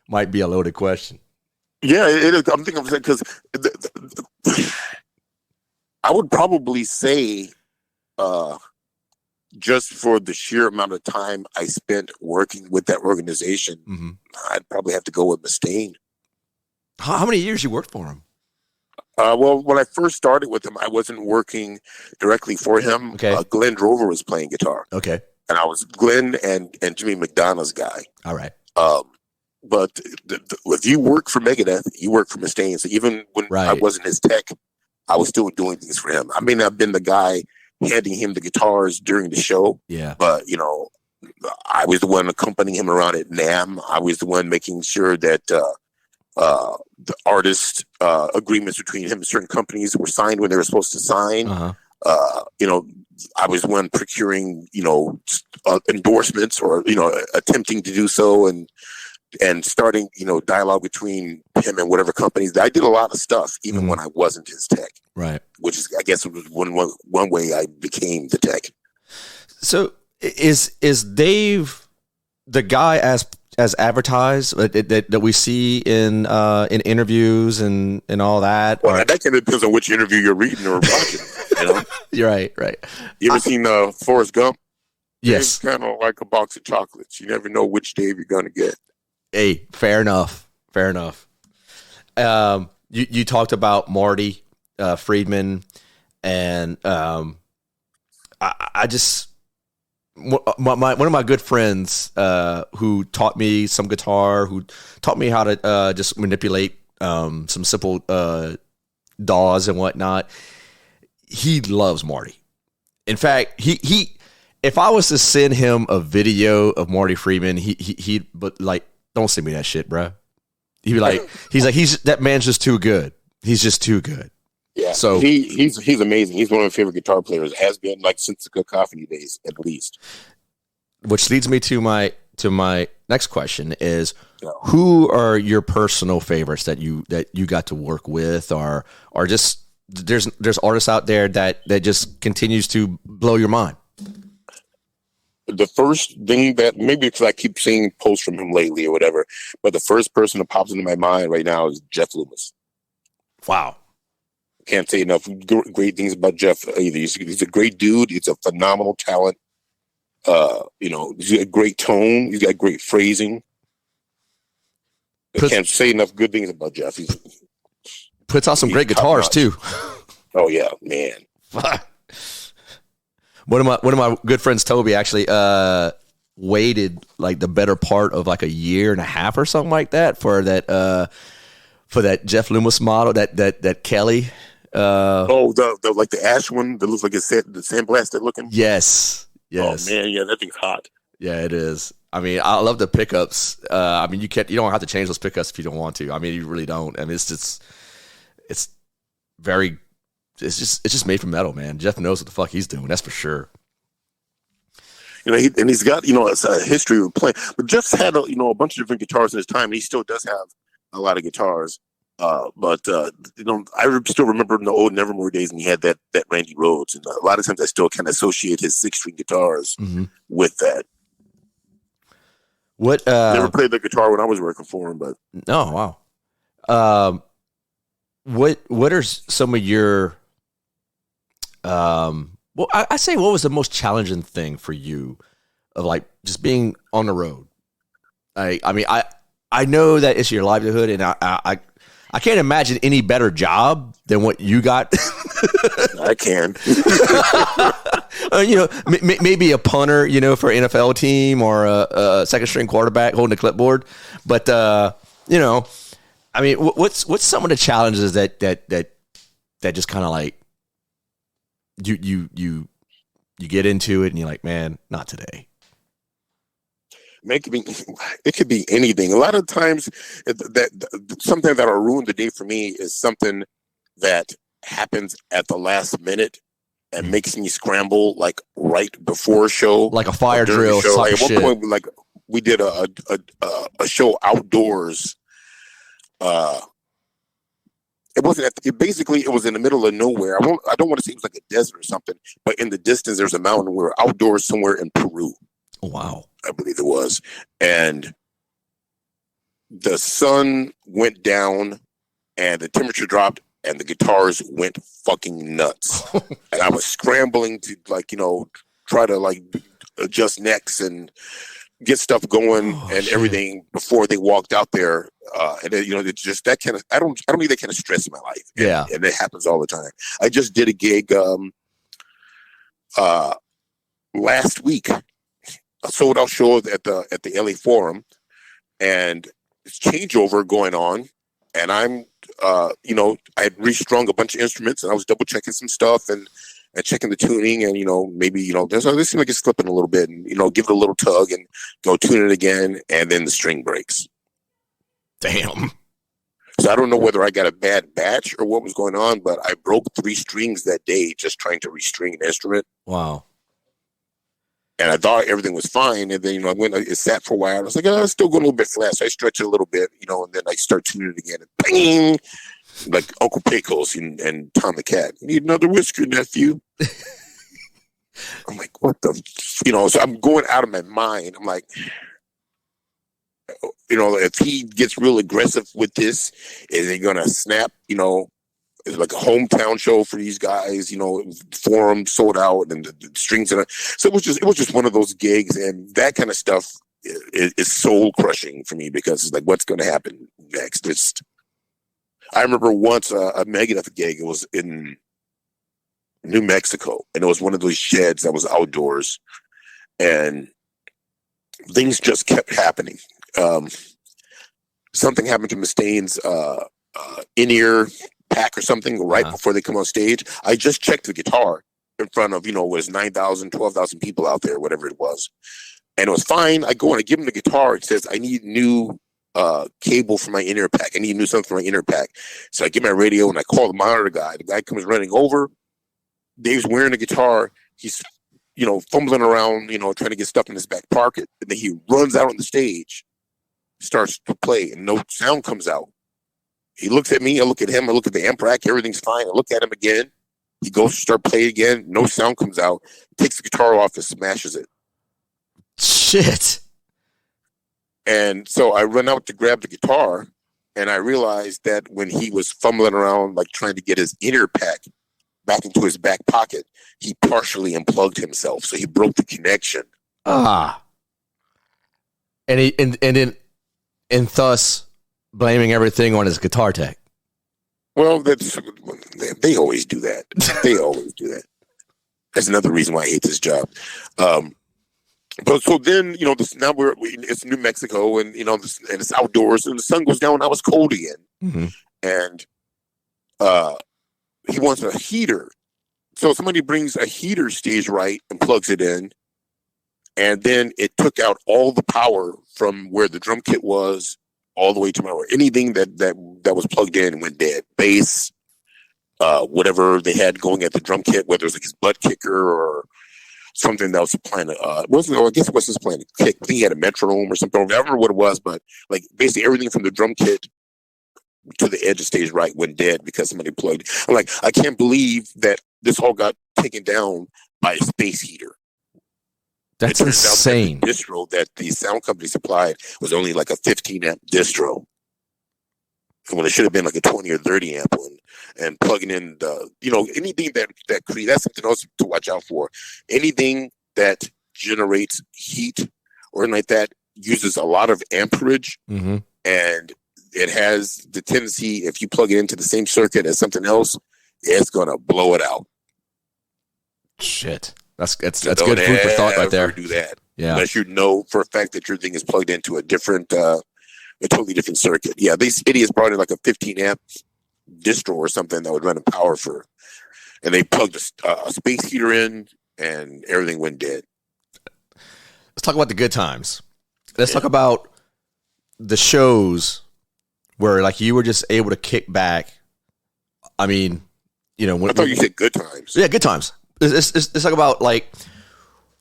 might be a loaded question. Yeah, it is. I'm thinking because I would probably say, just for the sheer amount of time I spent working with that organization, mm-hmm. I'd probably have to go with Mustaine. How many years you worked for him? Well, when I first started with him, I wasn't working directly for him. Okay. Glenn Drover was playing guitar. Okay. And I was Glenn and Jimmy McDonough's guy. All right. But if you work for Megadeth, you work for Mustaine. So even when I wasn't his tech, I was still doing things for him. I may not have been the guy handing him the guitars during the show. Yeah. But, I was the one accompanying him around at NAMM. I was the one making sure that the artist agreements between him and certain companies were signed when they were supposed to sign. Uh-huh. I was the one procuring, endorsements or, attempting to do so and starting, dialogue between him and whatever companies. I did a lot of stuff, even mm-hmm. when I wasn't his tech. Right. Which is, I guess, was one way I became the tech. So is Dave the guy as advertised that we see in interviews and all that? Well, that kind of depends on which interview you're reading or watching. You're right. You ever seen Forrest Gump? Yes. It's kind of like a box of chocolates. You never know which Dave you're going to get. Hey, fair enough. You talked about Marty Friedman, and I just one of my good friends who taught me some guitar, who taught me how to just manipulate some simple DAWs and whatnot. He loves Marty. In fact, he if I was to send him a video of Marty Friedman, he'd but like, don't send me that shit, bro. He'd be like, that man's just too good. He's just too good. Yeah. So he's amazing. He's one of my favorite guitar players. Has been like since the Cacophony days, at least. Which leads me to my next question is, who are your personal favorites that you got to work with, or just there's artists out there that just continues to blow your mind? The first thing that, maybe because I keep seeing posts from him lately or whatever, but the first person that pops into my mind right now is Jeff Loomis. Wow. Can't say enough great things about Jeff either. He's a great dude. He's a phenomenal talent. He's got great tone. He's got great phrasing. I can't say enough good things about Jeff. He puts out some great guitars too. Oh yeah, man. One of my good friends, Toby, actually waited like the better part of like a year and a half or something like that for that Jeff Loomis model, that Kelly. The like the ash one that looks like it's the sandblasted looking. Yes. Oh man, yeah, that thing's hot. Yeah, it is. I mean, I love the pickups. I mean, you don't have to change those pickups if you don't want to. I mean, you really don't. I mean, it's just made from metal, man. Jeff knows what the fuck he's doing. That's for sure. He's got a history of playing. But Jeff's had a bunch of different guitars in his time, and he still does have a lot of guitars. But I still remember in the old Nevermore days, and he had that Randy Rhoads, and a lot of times I still kind of associate his 6-string guitars with that. What? Never played the guitar when I was working for him, but wow. What are some of your I say, what was the most challenging thing for you of like just being on the road? I mean, I know that it's your livelihood, and I can't imagine any better job than what you got. I can. Maybe a punter, for an NFL team, or a second string quarterback holding a clipboard. But I mean, what's some of the challenges that just kind of like you get into it and you're like, man, not today. It could be anything. A lot of times, something that'll ruin the day for me is something that happens at the last minute and makes me scramble like right before a show, like a fire drill. Like at one point, like we did a show outdoors. It wasn't. It was in the middle of nowhere. I don't want to say it was like a desert or something, but in the distance, there's a mountain. We were outdoors somewhere in Peru. Oh, wow. I believe it was. And the sun went down and the temperature dropped and the guitars went fucking nuts. And I was scrambling to try to adjust necks and get stuff going everything before they walked out there. And it's just that kind of, I don't need that kind of stress in my life. Yeah. And it happens all the time. I just did a gig last week, a sold out show at the LA Forum, and it's changeover going on, and I'm I had restrung a bunch of instruments and I was double checking some stuff and checking the tuning, and maybe this seems like it's slipping a little bit, and give it a little tug and go tune it again, and then the string breaks. Damn. So I don't know whether I got a bad batch or what was going on, but I broke 3 strings that day just trying to restring an instrument. Wow. And I thought everything was fine. And then, it sat for a while. I was like, it's still going a little bit flat. So I stretch it a little bit, and then I start tuning it again. And bang! Like Uncle Pecos and Tom the Cat. You need another whisker, nephew. I'm like, what the? So I'm going out of my mind. I'm like, if he gets real aggressive with this, is he going to snap? It's like a hometown show for these guys, forum sold out and the strings. So it was just one of those gigs, and that kind of stuff is soul crushing for me because it's like, what's going to happen next? I remember once a Megadeth gig. It was in New Mexico, and it was one of those sheds that was outdoors, and things just kept happening. Something happened to Mustaine's in-ear pack or something right before they come on stage. I just checked the guitar in front of, was 9,000, 12,000 people out there, whatever it was. And it was fine. I go and I give him the guitar. It says, I need new cable for my in-ear pack. I need new something for my in-ear pack. So I get my radio and I call the monitor guy. The guy comes running over. Dave's wearing the guitar. He's, fumbling around, trying to get stuff in his back pocket. And then he runs out on the stage, starts to play, and no sound comes out. He looks at me. I look at him. I look at the amp rack. Everything's fine. I look at him again. He goes to start playing again. No sound comes out. Takes the guitar off and smashes it. Shit. And so I run out to grab the guitar, and I realized that when he was fumbling around, like trying to get his inner pack back into his back pocket, he partially unplugged himself. So he broke the connection. And and thus blaming everything on his guitar tech. Well, they always do that. They always do that. That's another reason why I hate this job. But so then, now it's New Mexico, and and it's outdoors, and the sun goes down. And I was cold again, and he wants a heater. So somebody brings a heater stage right and plugs it in, and then it took out all the power from where the drum kit was all the way to my door. Anything that was plugged in went dead. Bass, whatever they had going at the drum kit, whether it was like his butt kicker or something that was supplying I guess it wasn't supplying a kick. I think he had a metronome or something. I don't remember what it was, but like basically everything from the drum kit to the edge of stage right went dead because somebody plugged. I'm like, I can't believe that this all got taken down by a space heater. That's insane. That the distro that the sound company supplied was only like a 15 amp distro, when it should have been like a 20 or 30 amp one. And plugging in anything that creates, that's something else to watch out for. Anything that generates heat or anything like that uses a lot of amperage, and it has the tendency, if you plug it into the same circuit as something else, it's gonna blow it out. Shit, that's good food for thought right there. Do that, unless you know for a fact that your thing is plugged into a different, a totally different circuit. Yeah, these idiots brought in like a 15 amp distro or something that would run in power and they plugged a space heater in, and everything went dead. Let's talk about the good times. Let's talk about the shows where like you were just able to kick back. I mean, when I thought you said good times. Yeah, good times. Let's talk about like,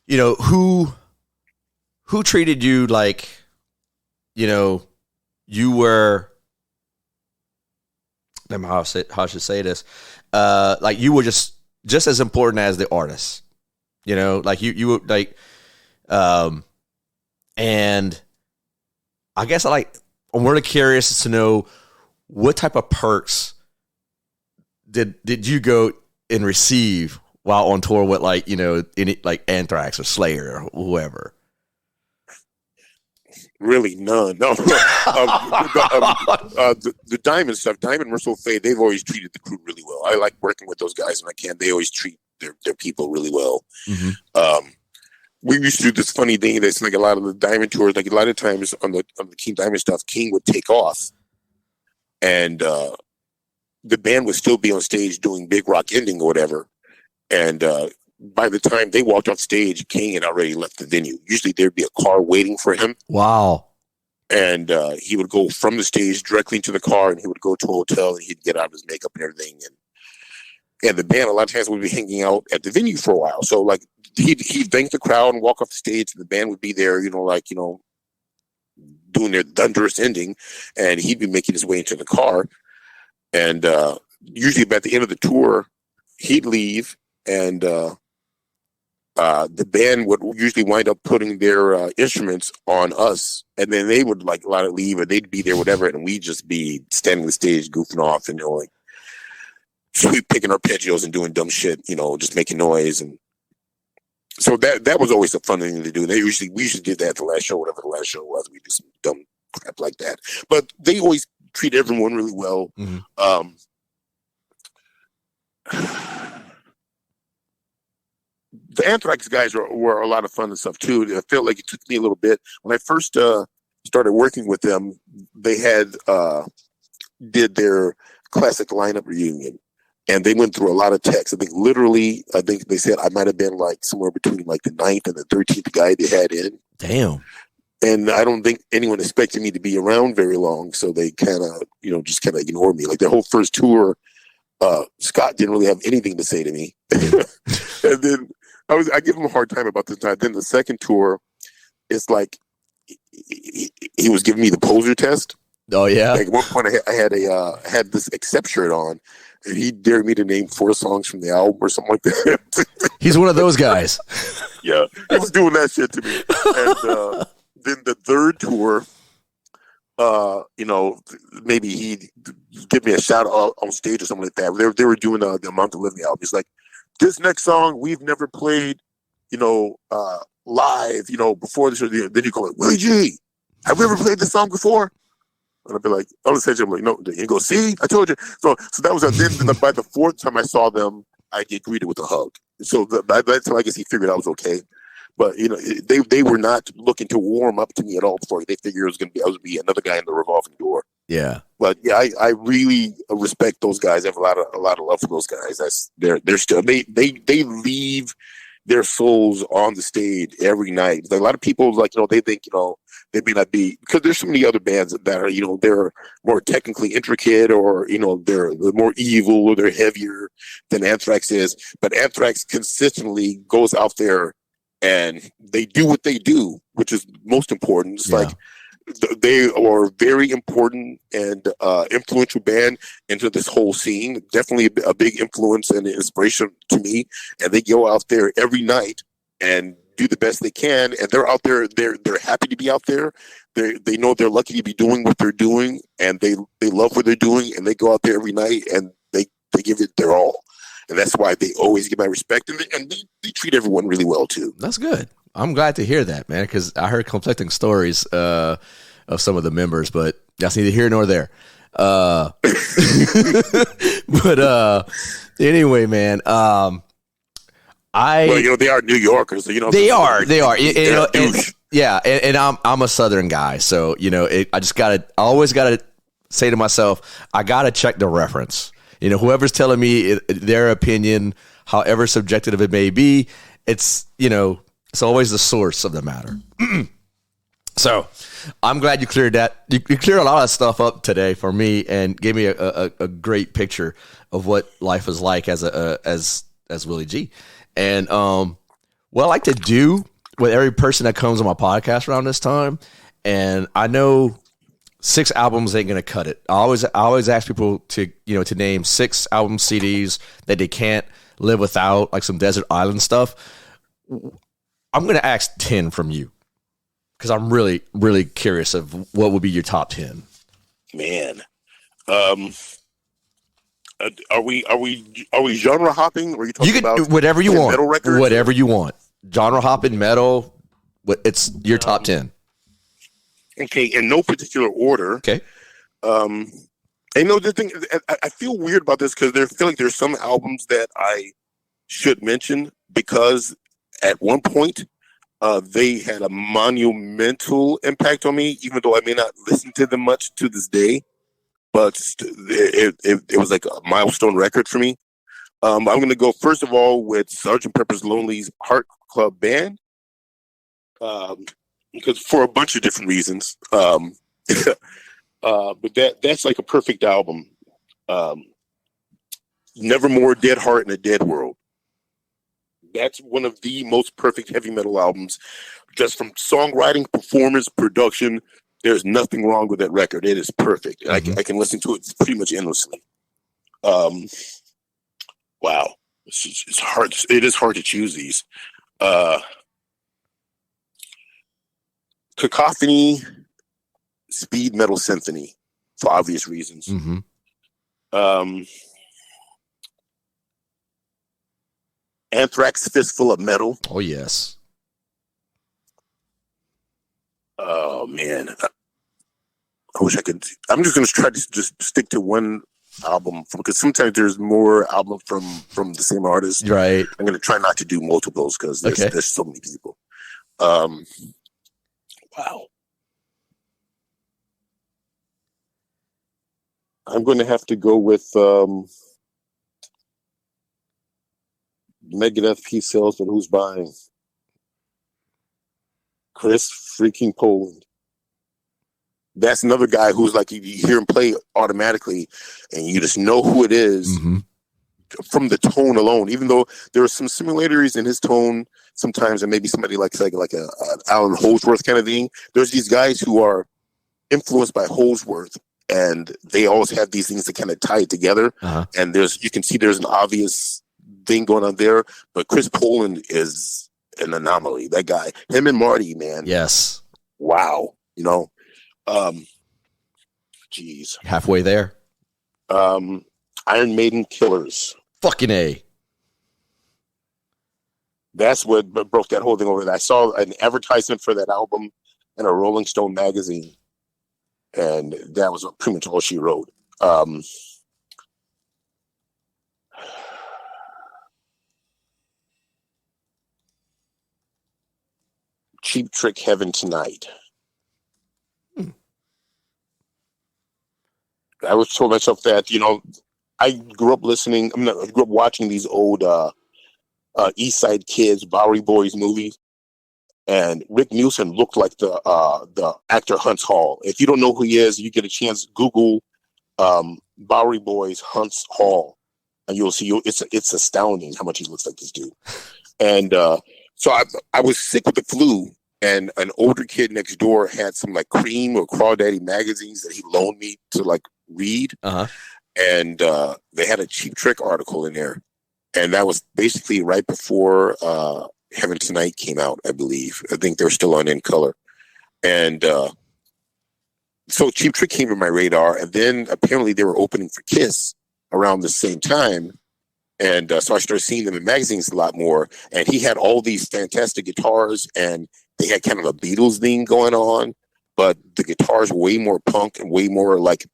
who treated you like, you were. I don't know how I should say this. Like you were just as important as the artist, like you were like, and I guess I'm really curious to know what type of perks did you go and receive while on tour with any like Anthrax or Slayer or whoever. Really, none. No. The Diamond stuff, Diamond, Merciful Fate, they've always treated the crew really well. I like working with those guys when I can. They always treat their people really well. We used to do this funny thing that's like a lot of the Diamond tours, like a lot of times on the King Diamond stuff, King would take off, and the band would still be on stage doing Big Rock Ending or whatever. And by the time they walked off stage, King had already left the venue. Usually there'd be a car waiting for him. Wow. And he would go from the stage directly into the car, and he would go to a hotel, and he'd get out of his makeup and everything. And the band a lot of times would be hanging out at the venue for a while. So like he'd thank the crowd and walk off the stage, and the band would be there, doing their thunderous ending, and he'd be making his way into the car. And usually by the end of the tour, he'd leave, and the band would usually wind up putting their instruments on us, and then they would like a lot of leave, or they'd be there, whatever, and we'd just be standing on the stage goofing off, and sweet picking arpeggios and doing dumb shit, just making noise. And so that was always a fun thing to do. We usually did that at the last show, whatever the last show was. We did some dumb crap like that, but they always treat everyone really well. Mm-hmm. The Anthrax guys were a lot of fun and stuff too. I felt like it took me a little bit when I first started working with them. They had did their classic lineup reunion, and they went through a lot of techs. I think they said I might have been like somewhere between like the 9th and the 13th guy they had in. Damn. And I don't think anyone expected me to be around very long, so they kind of, just kind of ignored me. Like their whole first tour, Scott didn't really have anything to say to me, and then I give him a hard time about this time. Then the second tour, it's like he was giving me the poser test. Oh yeah. Like at one point, I had this Accept shirt on, and he dared me to name 4 songs from the album or something like that. He's one of those guys. Yeah, he was doing that shit to me, and. Then the third tour, maybe he'd give me a shout out on stage or something like that. They were doing the Amount to Living album. He's like, this next song we've never played, live, before this. Then you go like, Willie Gee, have we ever played this song before? And I'd be like, I'm like, no. You go, see, I told you. So that was then by the 4th time I saw them, I get greeted with a hug. So by that time, I guess he figured I was okay. But they were not looking to warm up to me at all before they figured I was going to be another guy in the revolving door. Yeah. But yeah, I really respect those guys. I have a lot of love for those guys. They're still they leave their souls on the stage every night. Like a lot of people they think they may not be, because there's so many other bands that are they're more technically intricate, or they're more evil, or they're heavier than Anthrax is. But Anthrax consistently goes out there and they do what they do, which is most important. It's like they are a very important and influential band into this whole scene. Definitely a big influence and inspiration to me. And they go out there every night and do the best they can. And they're out there. They're happy to be out there. They know they're lucky to be doing what they're doing, and they love what they're doing. And they go out there every night and they give it their all. And that's why they always get my respect, and they treat everyone really well too. That's good. I'm glad to hear that, man, because I heard conflicting stories of some of the members, but that's neither here nor there. But anyway, man, well, they are New Yorkers, so, they are. And I'm a Southern guy, so I always gotta say to myself, I gotta check the reference. Whoever's telling me their opinion, however subjective it may be, it's always the source of the matter. So I'm glad you cleared that. You cleared a lot of stuff up today for me and gave me a great picture of what life is like as Willie Gee. And what I like to do with every person that comes on my podcast around this time, and I know 6 albums ain't gonna cut it. I always ask people to name 6 album CDs that they can't live without, like some desert island stuff. I'm gonna ask 10 from you because I'm really, really curious of what would be your top 10. Man, are we genre hopping? Or are you talking about whatever you want? Metal records? Whatever you want. Genre hopping, metal. It's your top 10. Okay, in no particular order. Okay. The thing, I feel weird about this because I feel like there's some albums that I should mention because at one point they had a monumental impact on me, even though I may not listen to them much to this day. But it was like a milestone record for me. I'm going to go first of all with Sgt. Pepper's Lonely Heart Club Band. Because for a bunch of different reasons, but that's like a perfect album. Nevermore, Dead Heart in a Dead World. That's one of the most perfect heavy metal albums, just from songwriting, performance, production. There's nothing wrong with that record. It is perfect. Mm-hmm. I can listen to it pretty much endlessly. Wow, it's hard. It is hard to choose these. Cacophony, Speed Metal Symphony, for obvious reasons. Mm-hmm. Anthrax, Fistful of Metal. Oh, yes. Oh, man. I wish I could. I'm just going to try to just stick to one album because sometimes there's more albums from the same artist. Right. I'm going to try not to do multiples because there's so many people. Wow. I'm going to have to go with Megadeth Peace Sales, but who's buying? Chris freaking Poland. That's another guy who's like, you hear him play automatically and you just know who it is from the tone alone, even though there are some similarities in his tone sometimes, and maybe somebody like a Alan Holdsworth kind of thing. There's these guys who are influenced by Holdsworth, and they always have these things that kind of tie it together. And you can see there's an obvious thing going on there, but Chris Poland is an anomaly. That guy, him and Marty, man. Yes. Wow. Geez. Halfway there. Iron Maiden Killers. Fucking A. That's what broke that whole thing over there. I saw an advertisement for that album in a Rolling Stone magazine, and that was pretty much all she wrote. Cheap Trick Heaven Tonight. I was told myself that, I grew up watching these old East Side Kids, Bowery Boys movies, and Rick Nielsen looked like the actor Hunts Hall. If you don't know who he is, you get a chance, Google Bowery Boys Hunts Hall, and you'll see it's astounding how much he looks like this dude. And so I was sick with the flu, and an older kid next door had some like Cream or Crawdaddy magazines that he loaned me to like read. And they had a Cheap Trick article in there, and that was basically right before Heaven Tonight came out, I believe. I think they're still on In Color. And so Cheap Trick came to my radar, and then apparently they were opening for Kiss around the same time. And so I started seeing them in magazines a lot more. And he had all these fantastic guitars, and they had kind of a Beatles thing going on, but the guitars were way more punk and way more like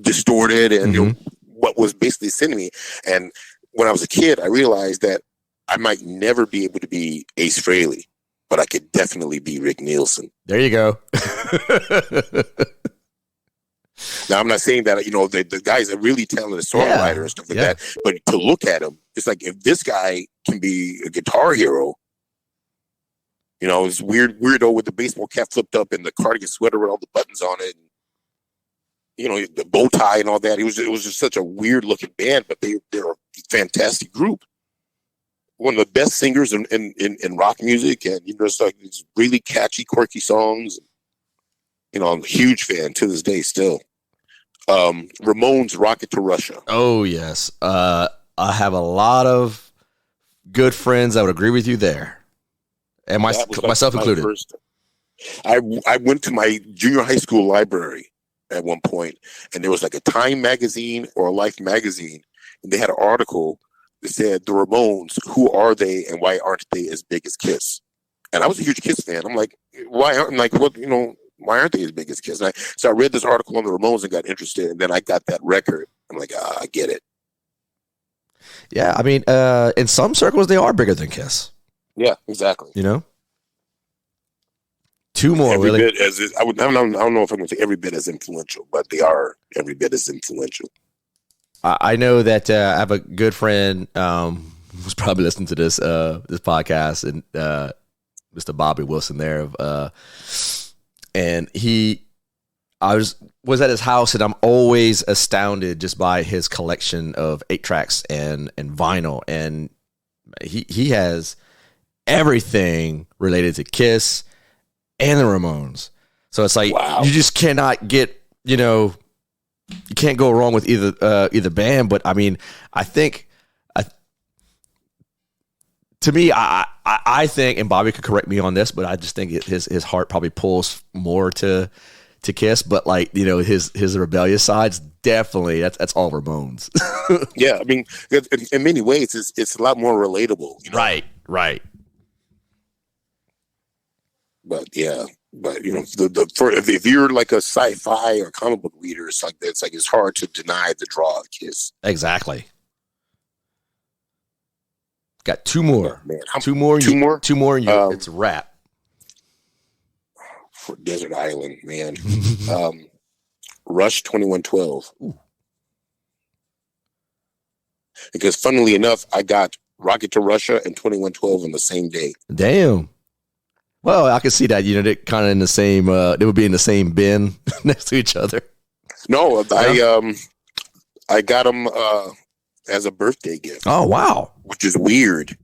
distorted and what was basically sending me. And when I was a kid, I realized that I might never be able to be Ace Frehley, but I could definitely be Rick Nielsen. There you go. Now, I'm not saying that, the guy's a really talented songwriter and stuff like that, but to look at him, it's like, if this guy can be a guitar hero, it's weirdo with the baseball cap flipped up and the cardigan sweater with all the buttons on it, and, the bow tie and all that. It was just such a weird looking band, but they're a fantastic group. One of the best singers in rock music, and it's like these really catchy, quirky songs. I'm a huge fan to this day still. Ramones' Rocket to Russia. Oh, yes. I have a lot of good friends that would agree with you there. And myself included. I went to my junior high school library at one point, and there was like a Time magazine or a Life magazine, and they had an article that said, the Ramones, who are they and why aren't they as big as Kiss? And I was a huge Kiss fan. I'm like, why aren't they as big as Kiss? So I read this article on the Ramones and got interested, and then I got that record. I'm like, I get it. Yeah, I mean, in some circles, they are bigger than Kiss. Yeah, exactly. Two more, every really. Bit as I don't know if I'm going to say every bit as influential, but they are every bit as influential. I know that I have a good friend who's probably listening to this podcast, and Mr. Bobby Wilson there. And I was at his house, and I'm always astounded just by his collection of 8-tracks and vinyl. And he has everything related to Kiss and the Ramones. So it's like, wow. You just cannot get, you can't go wrong with either band. But I mean, I think, to me, I think, and Bobby could correct me on this, but I just think his heart probably pulls more to Kiss. But like, his rebellious side's definitely that's all Ramones. Yeah, I mean, in many ways, it's a lot more relatable. Right. But yeah, But if you're like a sci-fi or comic book reader, it's hard to deny the draw of Kiss. Exactly. Got two more. Man, two more. And it's a wrap. For Desert Island, man. Rush 2112. Ooh. Because funnily enough, I got Rocket to Russia and 2112 on the same day. Damn. Well, I can see that. They're kind of in the same. They would be in the same bin next to each other. No, I got them as a birthday gift. Oh wow, which is weird.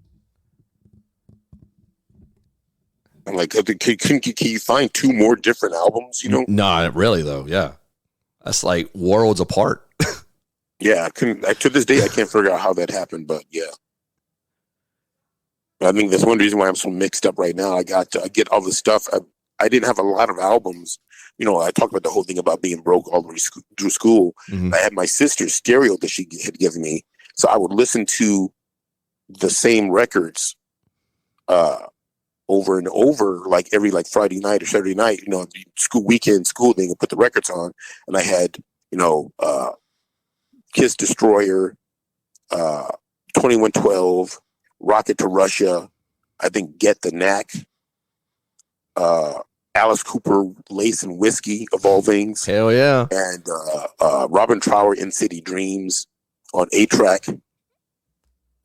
I'm like, can you find two more different albums? No, not really though. Yeah, that's like worlds apart. Yeah, to this day I can't figure out how that happened, but yeah. I think that's one reason why I'm so mixed up right now. I get all the stuff. I didn't have a lot of albums. I talked about the whole thing about being broke all the way through school. Mm-hmm. I had my sister's stereo that she had given me. So I would listen to the same records over and over, like every Friday night or Saturday night, school thing, and put the records on. And I had, Kiss Destroyer, 2112, Rocket to Russia, I think Get the Knack, Alice Cooper, Lace and Whiskey, of all things. Hell yeah. And Robin Trower, In City Dreams on 8-track.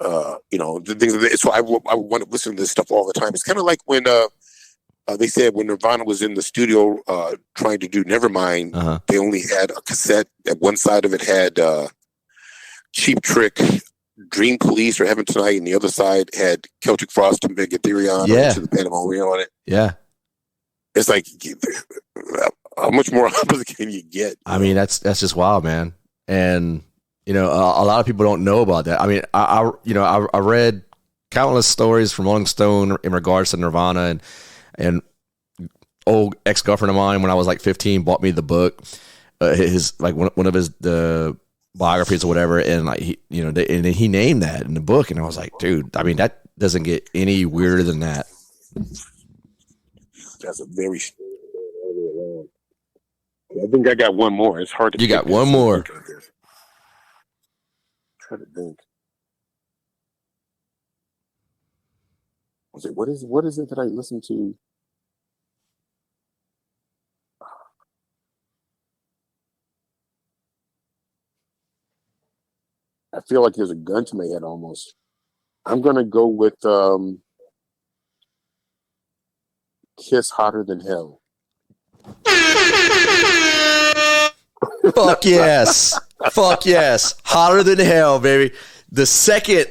The things. So I want to listen to this stuff all the time. It's kind of like when they said when Nirvana was in the studio trying to do Nevermind, they only had a cassette. At one side of it had Cheap Trick, Dream Police, or Heaven Tonight, and the other side had Celtic Frost and Megatherion, to the Pandemonium on it. Yeah. It's like, how much more opposite can you get? I mean, that's just wild, man. And a lot of people don't know about that. I mean, I read countless stories from Rolling Stone in regards to Nirvana, and old ex-girlfriend of mine when I was like 15 bought me the book, his like one of his the biographies or whatever, and like and he named that in the book, and I was like, dude, I mean, that doesn't get any weirder than that. That's a very I think I got one more. It's hard to. You got one more. Try to think. Was it what is it that I listen to? I feel like there's a gun to my head almost. I'm gonna go with Kiss Hotter Than Hell. Fuck yes. Fuck yes. Hotter Than Hell, baby. The second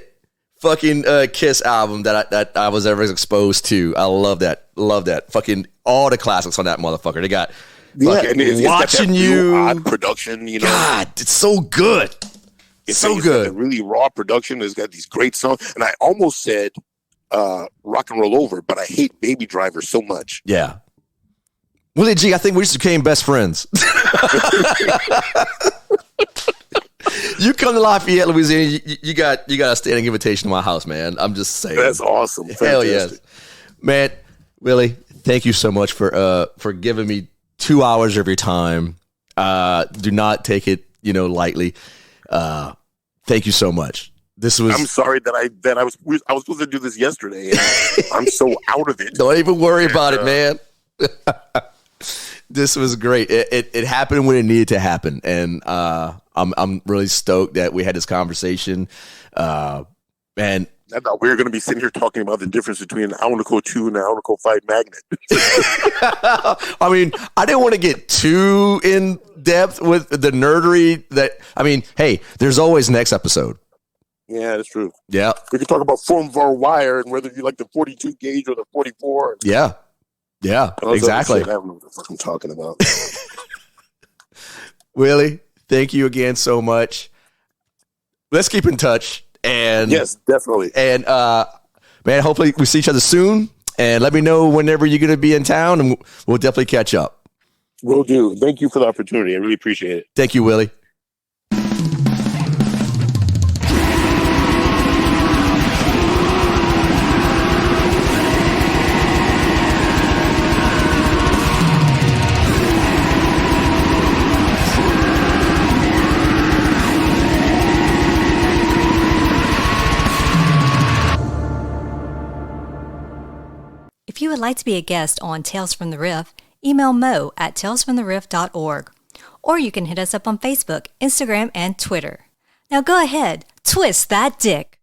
fucking Kiss album that I was ever exposed to. I love that. Love that. Fucking all the classics on that motherfucker. They got and Watching You. Odd production, God, it's so good. It's so good. Got really raw production. It's got these great songs. And I almost said Rock and Roll Over, but I hate Baby Driver so much. Yeah. Willie Gee, I think we just became best friends. You come to Lafayette, Louisiana, you got a standing invitation to my house, man. I'm just saying. That's awesome. Hell yes. Man, Willie, thank you so much for giving me 2 hours of your time. Do not take it, lightly. Thank you so much. I'm sorry that I was supposed to do this yesterday. And I'm so out of it. Don't even worry about it, man. This was great. It happened when it needed to happen, and I'm really stoked that we had this conversation. And I thought we were going to be sitting here talking about the difference between an Alnico 2 and an Alnico 5 magnet. I mean, I didn't want to get too in depth with the nerdery. Hey, there's always next episode. Yeah, that's true. Yeah, we can talk about form of our wire and whether you like the 42 gauge or the 44. Yeah, exactly. I don't know what the fuck I'm talking about. Willie, thank you again so much. Let's keep in touch. And yes, definitely. And man, hopefully we see each other soon. And let me know whenever you're going to be in town, and we'll definitely catch up. Will do. Thank you for the opportunity. I really appreciate it. Thank you, Willie. If you would like to be a guest on Tales from the Riff, email mo@talesfromtheriff.org. Or you can hit us up on Facebook, Instagram, and Twitter. Now go ahead, twist that dick.